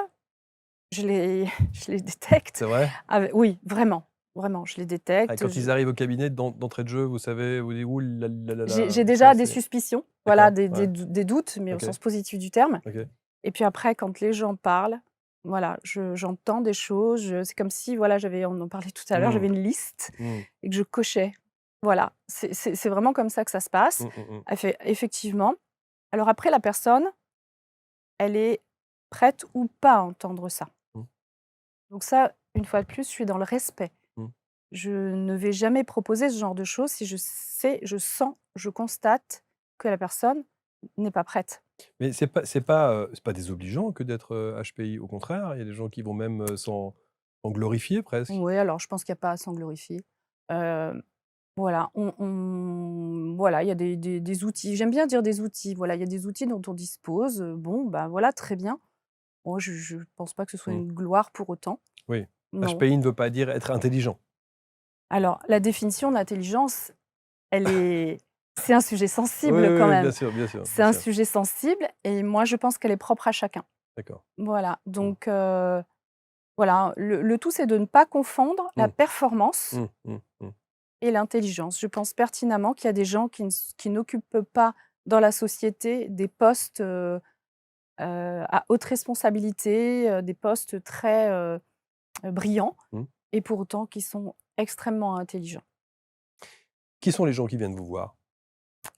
Speaker 1: je les je les détecte
Speaker 2: C'est vrai?
Speaker 1: oui, vraiment, vraiment, je les
Speaker 2: Ah,
Speaker 1: détecte,
Speaker 2: quand ils arrivent au cabinet d'entrée de jeu, vous savez, vous dites: «Ouh là là là
Speaker 1: j'ai
Speaker 2: là», ça
Speaker 1: déjà des
Speaker 2: c'est
Speaker 1: suspicions, voilà,
Speaker 2: d'accord, ouais,
Speaker 1: des doutes, mais au
Speaker 2: OK,
Speaker 1: sens positif du terme
Speaker 2: OK.
Speaker 1: et puis après quand les gens parlent, voilà, j'entends des choses, c'est comme si, voilà, on en parlait tout à l'heure,
Speaker 2: Mmh.
Speaker 1: j'avais une liste
Speaker 2: Mmh.
Speaker 1: et que je cochais. Voilà, c'est vraiment comme ça que ça se passe.
Speaker 2: Mmh, mmh mh.
Speaker 1: Effectivement. Alors après la personne, elle est prête ou pas à entendre ça.
Speaker 2: Mmh.
Speaker 1: Donc ça, une fois de plus, je suis dans le respect.
Speaker 2: Mmh.
Speaker 1: Je ne vais jamais proposer ce genre de choses si je sens, je constate que la personne n'est pas prête.
Speaker 2: Mais c'est pas désobligeant que d'être, HPI. Au contraire, il y a des gens qui vont même, s'en glorifier presque.
Speaker 1: Oui, alors je pense qu'il y a pas à s'en glorifier. Voilà, voilà, il y a des outils. J'aime bien dire des outils. Voilà, il y a des outils dont on dispose, bon, bah, voilà, très bien. Moi, je pense pas que ce soit
Speaker 2: Mmh.
Speaker 1: une gloire pour autant.
Speaker 2: Oui.
Speaker 1: Non.
Speaker 2: HPI ne veut pas dire être intelligent.
Speaker 1: Alors la définition d'intelligence, elle est c'est un sujet
Speaker 2: Oui,
Speaker 1: sensible quand
Speaker 2: oui, oui, bien
Speaker 1: même.
Speaker 2: sûr, bien sûr,
Speaker 1: C'est
Speaker 2: bien
Speaker 1: un
Speaker 2: sûr.
Speaker 1: sujet sensible et moi, je pense qu'elle est propre à chacun.
Speaker 2: D'accord.
Speaker 1: Voilà,
Speaker 2: Mmh.
Speaker 1: donc voilà, le tout, c'est de ne pas confondre la
Speaker 2: Mmh. Mmh.
Speaker 1: performance
Speaker 2: Mmh. Mmh.
Speaker 1: et l'intelligence. Je pense pertinemment qu'il y a des gens qui n'occupent pas dans la société des postes, à haute responsabilité, des postes très, brillants
Speaker 2: Mmh.
Speaker 1: et pour autant qui sont extrêmement intelligents.
Speaker 2: Qui sont les gens qui viennent vous voir?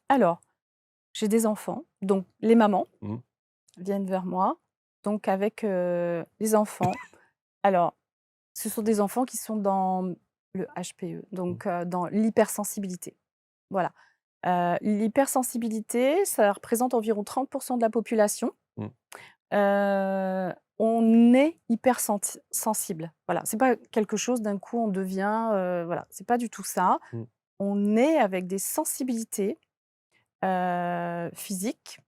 Speaker 1: Alors, j'ai des enfants, donc les mamans
Speaker 2: Mmh.
Speaker 1: viennent vers moi, donc avec, les enfants. Alors, ce sont des enfants qui sont dans le HPE,
Speaker 2: Mmh.
Speaker 1: donc dans l'hypersensibilité. Voilà. L'hypersensibilité, ça représente environ 30 de la population.
Speaker 2: Mmh.
Speaker 1: On est sensible. Voilà, c'est pas quelque chose d'un coup on devient, voilà, c'est pas du tout ça.
Speaker 2: Mmh.
Speaker 1: On est avec des sensibilités, physiques,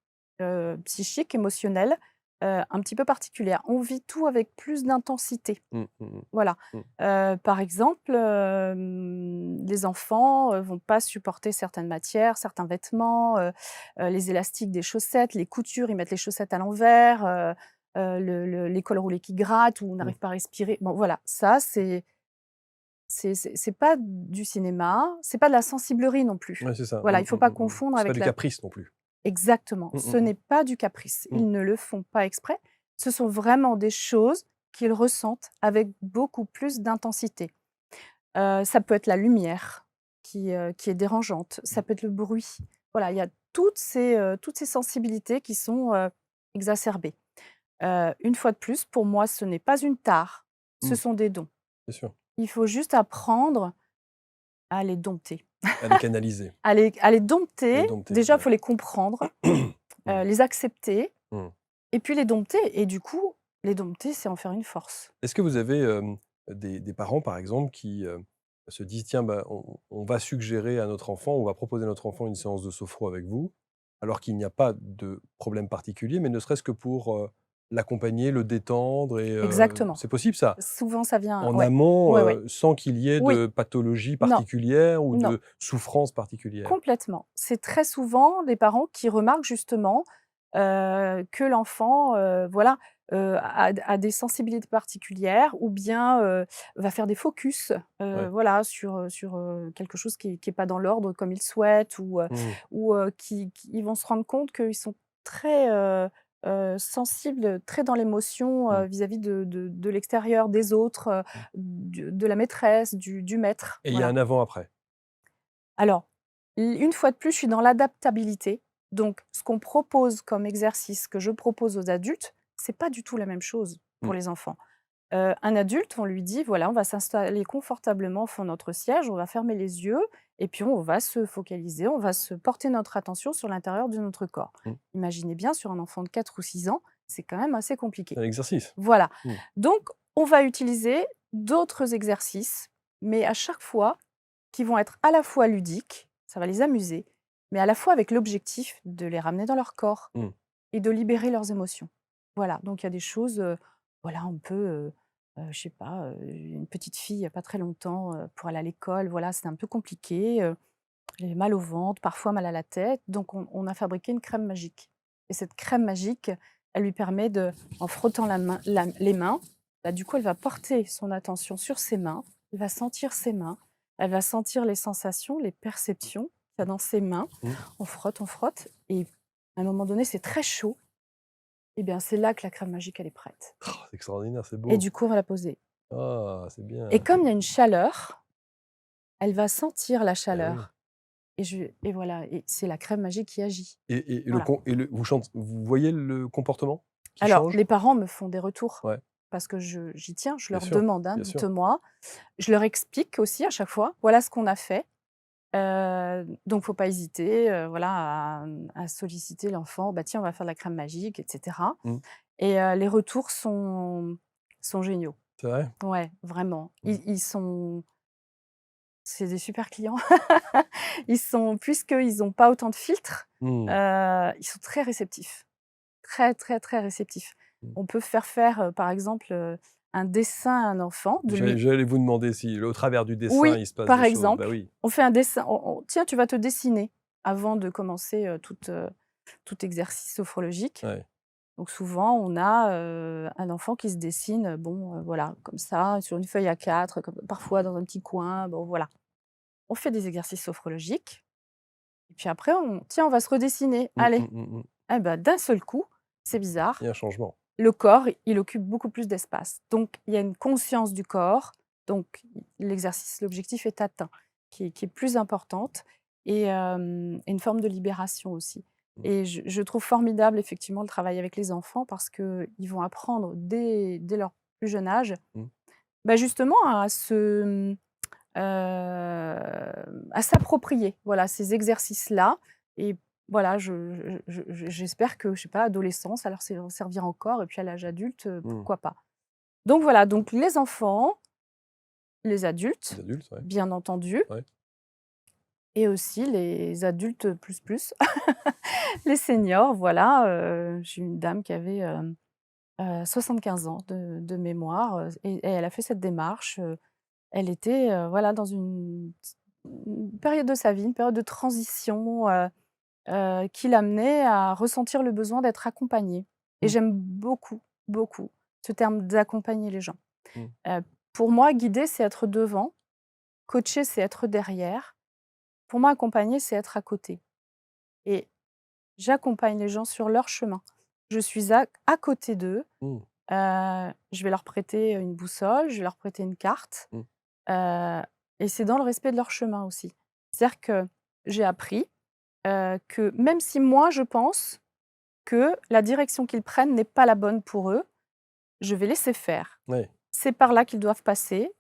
Speaker 1: psychiques, émotionnelles, un petit peu particulières. On vit tout avec plus d'intensité.
Speaker 2: Mmh. Mmh.
Speaker 1: Voilà.
Speaker 2: Mmh.
Speaker 1: Par exemple, les enfants, vont pas supporter certaines matières, certains vêtements, les élastiques des chaussettes, les coutures, ils mettent les chaussettes à l'envers, les cols roulés qui grattent ou on
Speaker 2: Mmh.
Speaker 1: n'arrive pas à respirer. Bon voilà, ça c'est pas du cinéma, c'est pas de la sensiblerie non plus.
Speaker 2: Ouais, c'est ça.
Speaker 1: Voilà,
Speaker 2: Mmh.
Speaker 1: il faut
Speaker 2: Mmh.
Speaker 1: pas
Speaker 2: Mmh. Mmh.
Speaker 1: confondre
Speaker 2: C'est pas
Speaker 1: avec
Speaker 2: du
Speaker 1: la
Speaker 2: caprice non plus.
Speaker 1: exactement,
Speaker 2: Mmh.
Speaker 1: ce
Speaker 2: Mmh.
Speaker 1: n'est pas du caprice.
Speaker 2: Mmh.
Speaker 1: Ils ne le font pas exprès. Ce sont vraiment des choses qu'ils ressentent avec beaucoup plus d'intensité. Ça peut être la lumière qui est dérangeante, ça
Speaker 2: Mmh.
Speaker 1: peut être le bruit. Voilà, il y a toutes ces sensibilités qui sont, exacerbées. Une fois de plus, pour moi, ce n'est pas une tare, ce
Speaker 2: Mmh.
Speaker 1: sont des dons.
Speaker 2: Bien sûr.
Speaker 1: Il faut juste apprendre à les dompter.
Speaker 2: À les canaliser,
Speaker 1: À les
Speaker 2: à les
Speaker 1: dompter,
Speaker 2: dompter,
Speaker 1: déjà, il
Speaker 2: ouais.
Speaker 1: faut les comprendre,
Speaker 2: Mmh.
Speaker 1: les accepter
Speaker 2: Mmh.
Speaker 1: et puis les dompter et du coup, les dompter, c'est en faire une force.
Speaker 2: Est-ce que vous avez, des parents, par exemple, qui, se disent: «Tiens, bah, on va suggérer à notre enfant, on va proposer à notre enfant une séance de sophro avec vous», alors qu'il n'y a pas de problème particulier, mais ne serait-ce que pour, l'accompagner, le détendre et
Speaker 1: Exactement.
Speaker 2: c'est possible ça?
Speaker 1: Souvent ça vient
Speaker 2: En
Speaker 1: ouais.
Speaker 2: amont,
Speaker 1: Ouais, ouais.
Speaker 2: sans qu'il y ait
Speaker 1: Oui.
Speaker 2: de pathologie
Speaker 1: Non,
Speaker 2: particulière ou
Speaker 1: non,
Speaker 2: de souffrance particulière?
Speaker 1: complètement. C'est très souvent les parents qui remarquent justement, que l'enfant, voilà, a des sensibilités particulières ou bien, va faire des focus,
Speaker 2: Ouais.
Speaker 1: voilà, sur, quelque chose qui est pas dans l'ordre comme il souhaite
Speaker 2: Mmh.
Speaker 1: ou qui ils vont se rendre compte qu'ils sont très, sensibles, très dans l'émotion,
Speaker 2: Mmh.
Speaker 1: vis-à-vis de l'extérieur, des autres,
Speaker 2: Mmh.
Speaker 1: de la maîtresse, du maître,
Speaker 2: Et il y a
Speaker 1: voilà.
Speaker 2: un avant-après?
Speaker 1: Alors, une fois de plus, je suis dans l'adaptabilité. Donc, ce qu'on propose comme exercice, que je propose aux adultes, c'est pas du tout la même chose pour
Speaker 2: Mmh.
Speaker 1: les enfants. Un adulte, on lui dit: «Voilà, on va s'installer confortablement au fond de notre siège, on va fermer les yeux et puis on va se focaliser, on va se porter notre attention sur l'intérieur de notre corps».
Speaker 2: Mmh.
Speaker 1: Imaginez bien sur un enfant de 4 ou 6 ans, c'est quand même assez
Speaker 2: C'est
Speaker 1: compliqué.
Speaker 2: un exercice?
Speaker 1: Voilà.
Speaker 2: Mmh.
Speaker 1: Donc on va utiliser d'autres exercices, mais à chaque fois qui vont être à la fois ludiques, ça va les amuser, mais à la fois avec l'objectif de les ramener dans leur corps
Speaker 2: Mmh.
Speaker 1: et de libérer leurs émotions. Voilà, donc il y a des choses, voilà, on peut, je sais pas, une petite fille il y a pas très longtemps, pour aller à l'école, voilà, c'était un peu compliqué, elle avait mal au ventre, parfois mal à la tête, donc on a fabriqué une crème magique et cette crème magique, elle lui permet de en frottant les mains, bah, du coup, elle va porter son attention sur ses mains, elle va sentir ses mains, elle va sentir les sensations, les perceptions qu'il y a dans ses mains.
Speaker 2: Mmh.
Speaker 1: On frotte et à un moment donné, c'est très chaud et bien, c'est là que la crème magique, elle est prête
Speaker 2: Oh, c'est extraordinaire, c'est
Speaker 1: et
Speaker 2: beau.
Speaker 1: du coup, on va la poser
Speaker 2: Ah, c'est
Speaker 1: et
Speaker 2: bien.
Speaker 1: comme il y a une chaleur, elle va sentir la
Speaker 2: Eh oui.
Speaker 1: chaleur et voilà et c'est la crème magique qui agit.
Speaker 2: Et le
Speaker 1: Voilà.
Speaker 2: con et le vous voyez le comportement qui
Speaker 1: Alors,
Speaker 2: change?
Speaker 1: les parents me font des retours
Speaker 2: Ouais,
Speaker 1: parce que j'y tiens, je
Speaker 2: bien
Speaker 1: leur
Speaker 2: sûr,
Speaker 1: demande, hein:
Speaker 2: bien sûr.
Speaker 1: «Dites-moi». Je leur explique aussi à chaque fois: «Voilà ce qu'on a fait». Donc faut pas hésiter, voilà, à solliciter l'enfant: «Bah, tiens, on va faire de la crème magique» et cetera
Speaker 2: Mmh.
Speaker 1: et les retours sont géniaux.
Speaker 2: C'est vrai?
Speaker 1: Ouais, vraiment.
Speaker 2: Mmh.
Speaker 1: Ils sont c'est des super clients. Ils sont puisqu'ils ont pas autant de filtres,
Speaker 2: Mmh.
Speaker 1: ils sont très réceptifs. Très, très, très réceptif.
Speaker 2: Mmh.
Speaker 1: On peut faire, par exemple, un dessin à un enfant, de lui
Speaker 2: J'allais vous demander si au travers du dessin,
Speaker 1: oui,
Speaker 2: il se passe
Speaker 1: par
Speaker 2: des choses. Bah
Speaker 1: exemple,
Speaker 2: oui.
Speaker 1: on fait un dessin on «Tiens, tu vas te dessiner» avant de commencer, tout exercice sophrologique.
Speaker 2: Ouais.
Speaker 1: Donc souvent, on a, un enfant qui se dessine, bon, voilà, comme ça, sur une feuille A4, comme parfois dans un petit coin, bon voilà. On fait des exercices sophrologiques et puis après on: «Tiens, on va se redessiner,
Speaker 2: Mmh,
Speaker 1: allez».
Speaker 2: mmh, mmh, mmh.
Speaker 1: Et bah, d'un seul coup, c'est
Speaker 2: Il y
Speaker 1: bizarre.
Speaker 2: a un changement.
Speaker 1: Le corps, il occupe beaucoup plus d'espace. Donc il y a une conscience du corps, donc l'exercice, l'objectif est atteint, qui est plus importante et une forme de libération aussi.
Speaker 2: Mmh.
Speaker 1: Et je trouve formidable effectivement le travail avec les enfants parce qu'ils vont apprendre dès leur plus jeune âge,
Speaker 2: Mmh.
Speaker 1: bah, justement à s'approprier, voilà, ces exercices-là et voilà, j'espère que, je sais pas, adolescent, ça leur servira encore et puis à l'âge adulte,
Speaker 2: Mmh.
Speaker 1: pourquoi pas. Donc voilà, donc les enfants, les
Speaker 2: Les
Speaker 1: adultes,
Speaker 2: adultes, ouais.
Speaker 1: bien entendu
Speaker 2: Ouais.
Speaker 1: et aussi les adultes plus plus, les seniors, voilà, j'ai une dame qui avait, 75 ans de mémoire, et elle a fait cette démarche, elle était, voilà, dans une période de sa vie, une période de transition, qui l'amenait à ressentir le besoin d'être accompagnée et
Speaker 2: Mmh.
Speaker 1: j'aime beaucoup, beaucoup ce terme d'accompagner les gens.
Speaker 2: Mmh.
Speaker 1: Heu, pour moi, guider, c'est être devant, coacher, c'est être derrière. Pour moi, accompagner, c'est être à côté et j'accompagne les gens sur leur chemin. Je suis à côté d'eux,
Speaker 2: Mmh.
Speaker 1: je vais leur prêter une boussole, je vais leur prêter une carte.
Speaker 2: Mmh.
Speaker 1: Heu et c'est dans le respect de leur chemin aussi. C'est-à-dire que j'ai appris, que même si moi je pense que la direction qu'ils prennent n'est pas la bonne pour eux, je vais laisser faire.
Speaker 2: Ouais.
Speaker 1: C'est par là qu'ils doivent passer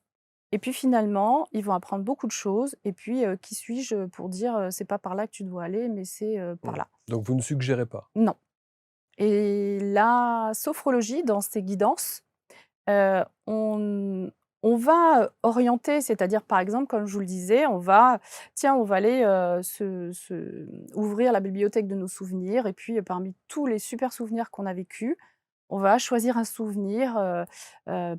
Speaker 1: et puis finalement, ils vont apprendre beaucoup de choses et puis, qui suis-je pour dire, «C'est pas par là que tu dois aller, mais c'est, par
Speaker 2: Mmh.
Speaker 1: là».
Speaker 2: Donc vous ne suggérez pas?
Speaker 1: Non et la sophrologie dans ses guidances, on On va orienter, c'est-à-dire, par exemple, comme je vous le disais, on va aller ouvrir la bibliothèque de nos souvenirs et puis parmi tous les super souvenirs qu'on a vécus, on va choisir un souvenir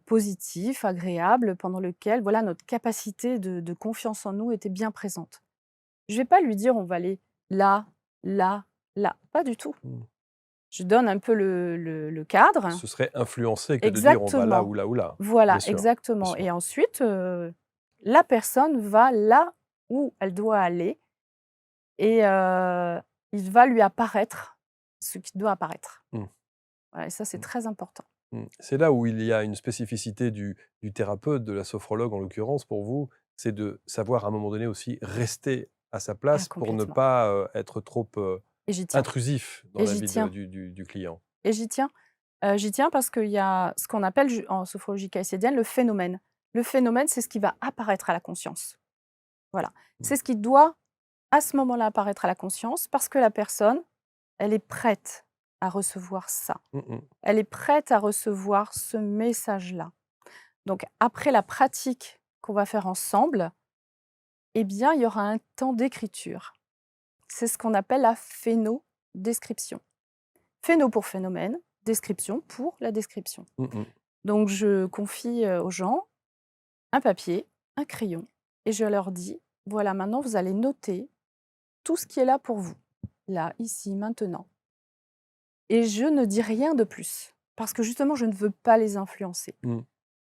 Speaker 1: positif, agréable, pendant lequel voilà, notre capacité de confiance en nous était bien présente. Je ne vais pas lui dire on va aller là, là, là, pas du tout.
Speaker 2: Mmh.
Speaker 1: Je donne un peu le cadre.
Speaker 2: Ce serait influencer que de dire: «On va là
Speaker 1: Exactement.
Speaker 2: ou là ou là».
Speaker 1: Voilà,
Speaker 2: Bien sûr, bien
Speaker 1: exactement
Speaker 2: sûr.
Speaker 1: et ensuite, la personne va là où elle doit aller et il va lui apparaître ce qui doit apparaître.
Speaker 2: Mmh.
Speaker 1: Voilà et ça, c'est
Speaker 2: Mmh.
Speaker 1: très important.
Speaker 2: Mmh. C'est là où il y a une spécificité du thérapeute, de la sophrologue en l'occurrence pour vous, c'est de savoir à un moment donné aussi rester à sa
Speaker 1: Ah
Speaker 2: place pour ne
Speaker 1: complètement
Speaker 2: pas, être trop,
Speaker 1: et j'y tiens
Speaker 2: intrusif dans
Speaker 1: et
Speaker 2: la
Speaker 1: j'y
Speaker 2: vie de
Speaker 1: tiens
Speaker 2: du client.
Speaker 1: et j'y tiens. J'y tiens parce qu'il y a ce qu'on appelle ju en sophrologie caïcédienne le phénomène. Le phénomène, c'est ce qui va apparaître à la conscience. Voilà.
Speaker 2: Mmh.
Speaker 1: C'est ce qui doit, à ce moment-là, apparaître à la conscience parce que la personne, elle est prête à recevoir ça.
Speaker 2: Mmh mh.
Speaker 1: Elle est prête à recevoir ce message-là. Donc après la pratique qu'on va faire ensemble, eh bien, il y aura un temps d'écriture. C'est ce qu'on appelle la phénodescription. Phéno pour phénomène, description pour la description.
Speaker 2: Mmh mh.
Speaker 1: Donc je confie, aux gens un papier, un crayon et je leur dis: «Voilà, maintenant vous allez noter tout ce qui est là pour vous, là, ici, maintenant» et je ne dis rien de plus parce que justement je ne veux pas les influencer.
Speaker 2: Mmh.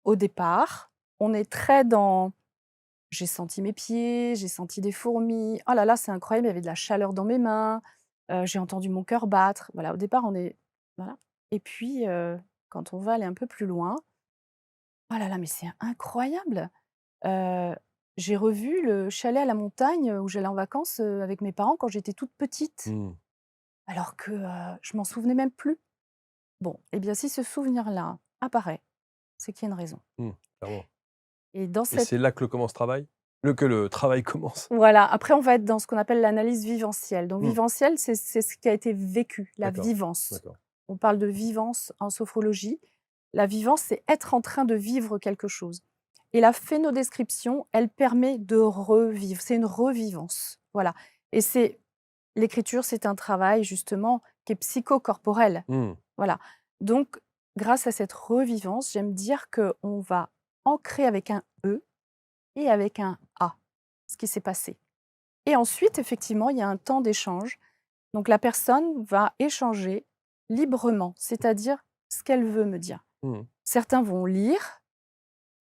Speaker 1: Au départ, on est très dans: «J'ai senti mes pieds, j'ai senti des fourmis. Oh là là, c'est incroyable, il y avait de la chaleur dans mes mains, j'ai entendu mon cœur battre». Voilà, au départ, on est voilà et puis, quand on va aller un peu plus loin: «Oh là là, mais c'est incroyable! Heu, j'ai revu le chalet à la montagne, où j'allais en vacances, avec mes parents quand j'étais toute petite,
Speaker 2: Mmh.
Speaker 1: alors que, je m'en souvenais même plus». Bon, et bien si ce souvenir-là apparaît, c'est qu'il y a une raison
Speaker 2: Mmh. Clairement.
Speaker 1: et dans
Speaker 2: Et
Speaker 1: cette
Speaker 2: c'est là que le commence travail? Que le travail commence?
Speaker 1: voilà, après on va être dans ce qu'on appelle l'analyse viventielle. Donc
Speaker 2: Mmh.
Speaker 1: viventielle, c'est ce qui a été vécu, la
Speaker 2: D'accord,
Speaker 1: vivance.
Speaker 2: d'accord.
Speaker 1: On parle de vivance en sophrologie. La vivance, c'est être en train de vivre quelque chose et la phénodescription, elle permet de revivre, c'est une revivance, voilà et c'est l'écriture, c'est un travail justement qui est psychocorporel,
Speaker 2: Mmh.
Speaker 1: voilà. Donc grâce à cette revivance, j'aime dire qu'on va ancrer avec un «e» et avec un «a» ce qui s'est passé. Et ensuite, effectivement, il y a un temps d'échange. Donc la personne va échanger librement, c'est-à-dire ce qu'elle veut me dire.
Speaker 2: Mmh.
Speaker 1: Certains vont lire,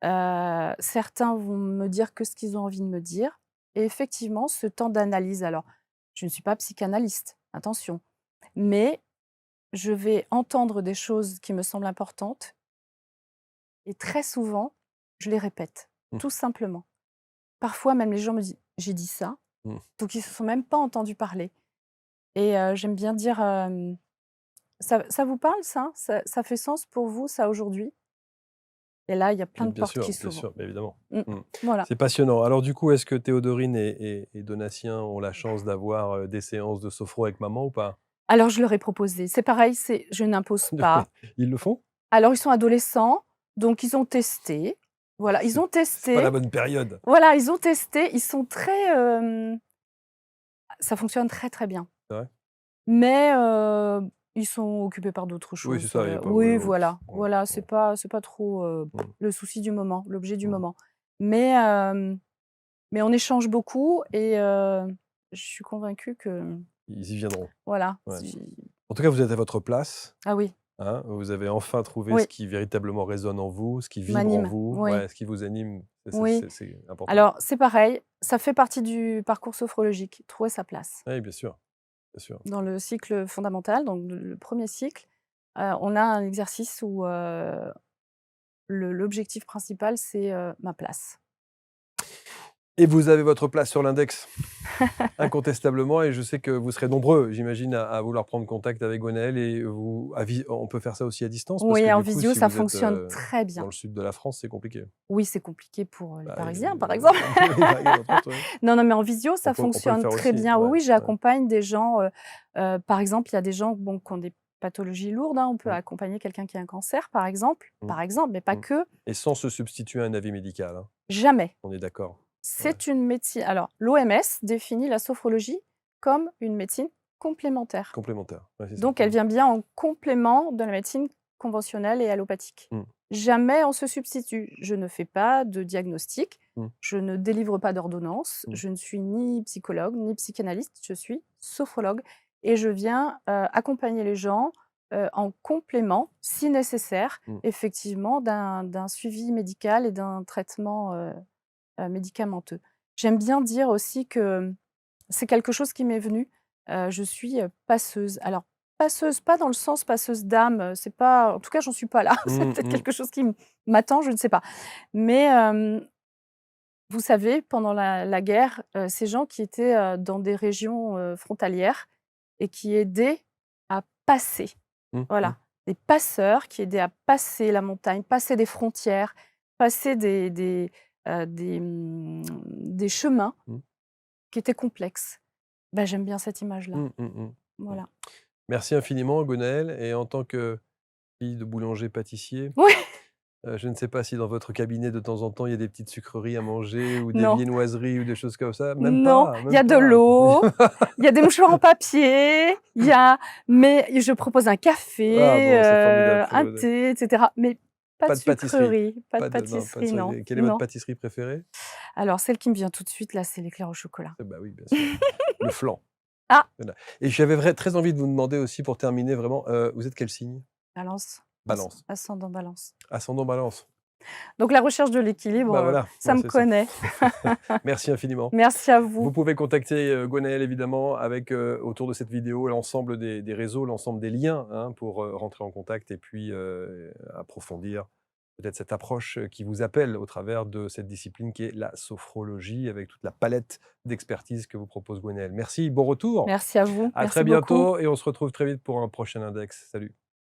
Speaker 1: certains vont me dire que ce qu'ils ont envie de me dire. Et effectivement, ce temps d'analyse, alors, je ne suis pas psychanalyste, attention, mais je vais entendre des choses qui me semblent importantes et très souvent, je les répète,
Speaker 2: Mmh.
Speaker 1: tout simplement. Parfois, même les gens me disent: «J'ai dit ça»,
Speaker 2: Mmh.
Speaker 1: donc ils ne se sont même pas entendus parler. Et j'aime bien dire, «Ça vous parle ça? Ça fait sens pour vous ça aujourd'hui?» Et là, il y a plein de portes qui
Speaker 2: Bien
Speaker 1: s'ouvrent.
Speaker 2: sûr, bah, évidemment.
Speaker 1: Mmh.
Speaker 2: Mmh.
Speaker 1: Voilà.
Speaker 2: C'est passionnant. Alors du coup, est-ce que Théodorine et Donatien ont la chance d'avoir, des séances de sophro avec maman ou pas?
Speaker 1: Alors je leur ai proposé, c'est pareil, c'est je n'impose pas.
Speaker 2: Ils le font?
Speaker 1: Alors ils sont adolescents, donc ils ont testé. Voilà, ils ont
Speaker 2: C'est pas
Speaker 1: testé.
Speaker 2: la bonne période.
Speaker 1: Voilà, ils ont testé, ils sont très, ça fonctionne très, très bien.
Speaker 2: C'est vrai?
Speaker 1: Mais ils sont occupés par d'autres
Speaker 2: Oui, c'est
Speaker 1: choses,
Speaker 2: ça, il y a pas
Speaker 1: oui, voilà,
Speaker 2: ouais,
Speaker 1: voilà,
Speaker 2: ouais.
Speaker 1: c'est pas trop,
Speaker 2: Mmh,
Speaker 1: le souci du moment, l'objet du
Speaker 2: mmh.
Speaker 1: moment. Mais mais on échange beaucoup et je suis convaincue que,
Speaker 2: Ils y viendront.
Speaker 1: voilà,
Speaker 2: Ouais.
Speaker 1: si
Speaker 2: En tout cas, vous êtes à votre place,
Speaker 1: ah oui,
Speaker 2: hein, vous avez enfin trouvé ce
Speaker 1: oui,
Speaker 2: qui véritablement résonne en vous, ce qui vibre en
Speaker 1: m'anime,
Speaker 2: vous,
Speaker 1: oui,
Speaker 2: ouais, ce qui vous anime,
Speaker 1: oui.
Speaker 2: c'est important.
Speaker 1: Alors c'est pareil, ça fait partie du parcours sophrologique, trouver sa place.
Speaker 2: Oui, bien sûr.
Speaker 1: Dans le cycle fondamental, donc le 1er cycle, on a un exercice où, l'objectif principal, c'est, ma place.
Speaker 2: Et vous avez votre place sur l'index, incontestablement, et je sais que vous serez nombreux, j'imagine, à vouloir prendre contact avec Gwenaëlle et vous on peut faire ça aussi à distance? Parce que
Speaker 1: Oui, en
Speaker 2: du coup,
Speaker 1: visio,
Speaker 2: si
Speaker 1: ça
Speaker 2: vous êtes,
Speaker 1: fonctionne très
Speaker 2: dans
Speaker 1: bien.
Speaker 2: le sud de la France, c'est compliqué.
Speaker 1: Oui, c'est compliqué pour, les
Speaker 2: Bah,
Speaker 1: Parisiens, par exemple.
Speaker 2: oui, par exemple, entre autres, oui.
Speaker 1: Non, non, mais en visio, ça
Speaker 2: On peut le
Speaker 1: fonctionne
Speaker 2: faire
Speaker 1: très
Speaker 2: aussi,
Speaker 1: bien. Oui,
Speaker 2: ouais,
Speaker 1: oui,
Speaker 2: ouais.
Speaker 1: j'accompagne des gens, par exemple, il y a des gens, bon, qui ont des pathologies lourdes, hein. On peut
Speaker 2: Mmh.
Speaker 1: accompagner quelqu'un qui a un cancer,
Speaker 2: Mmh.
Speaker 1: par exemple, mais pas
Speaker 2: Mmh.
Speaker 1: que.
Speaker 2: Et sans se substituer à un avis médical, hein,
Speaker 1: Jamais.
Speaker 2: on est d'accord? Ouais,
Speaker 1: C'est une médecine alors l'OMS définit la sophrologie comme une médecine complémentaire.
Speaker 2: complémentaire. Ouais, c'est ça.
Speaker 1: Donc elle vient bien en complément de la médecine conventionnelle et allopathique.
Speaker 2: Mmh.
Speaker 1: Jamais on se substitue. Je ne fais pas de diagnostic,
Speaker 2: Mmh.
Speaker 1: je ne délivre pas d'ordonnance,
Speaker 2: Mmh.
Speaker 1: je ne suis ni psychologue, ni psychanalyste, je suis sophrologue et je viens, accompagner les gens, en complément, si nécessaire,
Speaker 2: Mmh.
Speaker 1: effectivement, d'un suivi médical et d'un traitement, médicamenteux. J'aime bien dire aussi que c'est quelque chose qui m'est venu. Je suis, passeuse. Alors passeuse, pas dans le sens passeuse d'âme, c'est pas en tout cas, j'en suis pas là. C'est
Speaker 2: Mmh
Speaker 1: peut-être
Speaker 2: mh.
Speaker 1: quelque chose qui m'attend, je ne sais pas. Mais, vous savez, pendant la guerre, ces gens qui étaient, dans des régions, frontalières et qui aidaient à passer,
Speaker 2: Mmh mh.
Speaker 1: voilà, des passeurs qui aidaient à passer la montagne, passer des frontières, passer des chemins
Speaker 2: Mmh.
Speaker 1: qui étaient complexes. Bah, j'aime bien cette image-là.
Speaker 2: Mmh, mmh, mmh. Mmh.
Speaker 1: Voilà.
Speaker 2: Merci infiniment Gwenaëlle, et en tant que fille de boulanger-pâtissier,
Speaker 1: Ouais,
Speaker 2: je ne sais pas si dans votre cabinet de temps en temps il y a des petites sucreries à manger ou des
Speaker 1: non,
Speaker 2: viennoiseries ou des choses comme ça? Même
Speaker 1: non,
Speaker 2: pas?
Speaker 1: il y
Speaker 2: Même
Speaker 1: a de
Speaker 2: pas?
Speaker 1: l'eau, il y a des mouchoirs en papier, il y a mais je propose un
Speaker 2: Ah
Speaker 1: café,
Speaker 2: bon, c'est formidable, c'est
Speaker 1: un
Speaker 2: bon.
Speaker 1: thé et cetera, mais pas de
Speaker 2: Pas de pâtisserie?
Speaker 1: sucreries,
Speaker 2: Pas de
Speaker 1: non,
Speaker 2: sucrerie. Quelle est votre
Speaker 1: non.
Speaker 2: pâtisserie préférée?
Speaker 1: Alors celle qui me vient tout de suite là, c'est l'éclair au chocolat.
Speaker 2: Bah oui, bien sûr. Le flan.
Speaker 1: Ah!
Speaker 2: Voilà, et j'avais très envie de vous demander aussi pour terminer vraiment, vous êtes quel signe?
Speaker 1: Balance,
Speaker 2: Balance.
Speaker 1: ascendant Balance.
Speaker 2: Ascendant Balance.
Speaker 1: Donc la recherche de l'équilibre,
Speaker 2: Bah voilà,
Speaker 1: ça
Speaker 2: ouais,
Speaker 1: me
Speaker 2: c'est ça.
Speaker 1: connaît.
Speaker 2: Merci infiniment.
Speaker 1: Merci à
Speaker 2: Vous
Speaker 1: vous.
Speaker 2: pouvez contacter, Gwenaëlle évidemment avec, autour de cette vidéo, l'ensemble des réseaux, l'ensemble des liens, hein, pour, rentrer en contact et puis, approfondir peut-être cette approche, qui vous appelle au travers de cette discipline qui est la sophrologie, avec toute la palette d'expertise que vous propose Gwenaëlle. Merci, bon retour,
Speaker 1: Merci à vous.
Speaker 2: à très
Speaker 1: Merci beaucoup.
Speaker 2: bientôt et on se retrouve très vite pour un prochain index. Salut.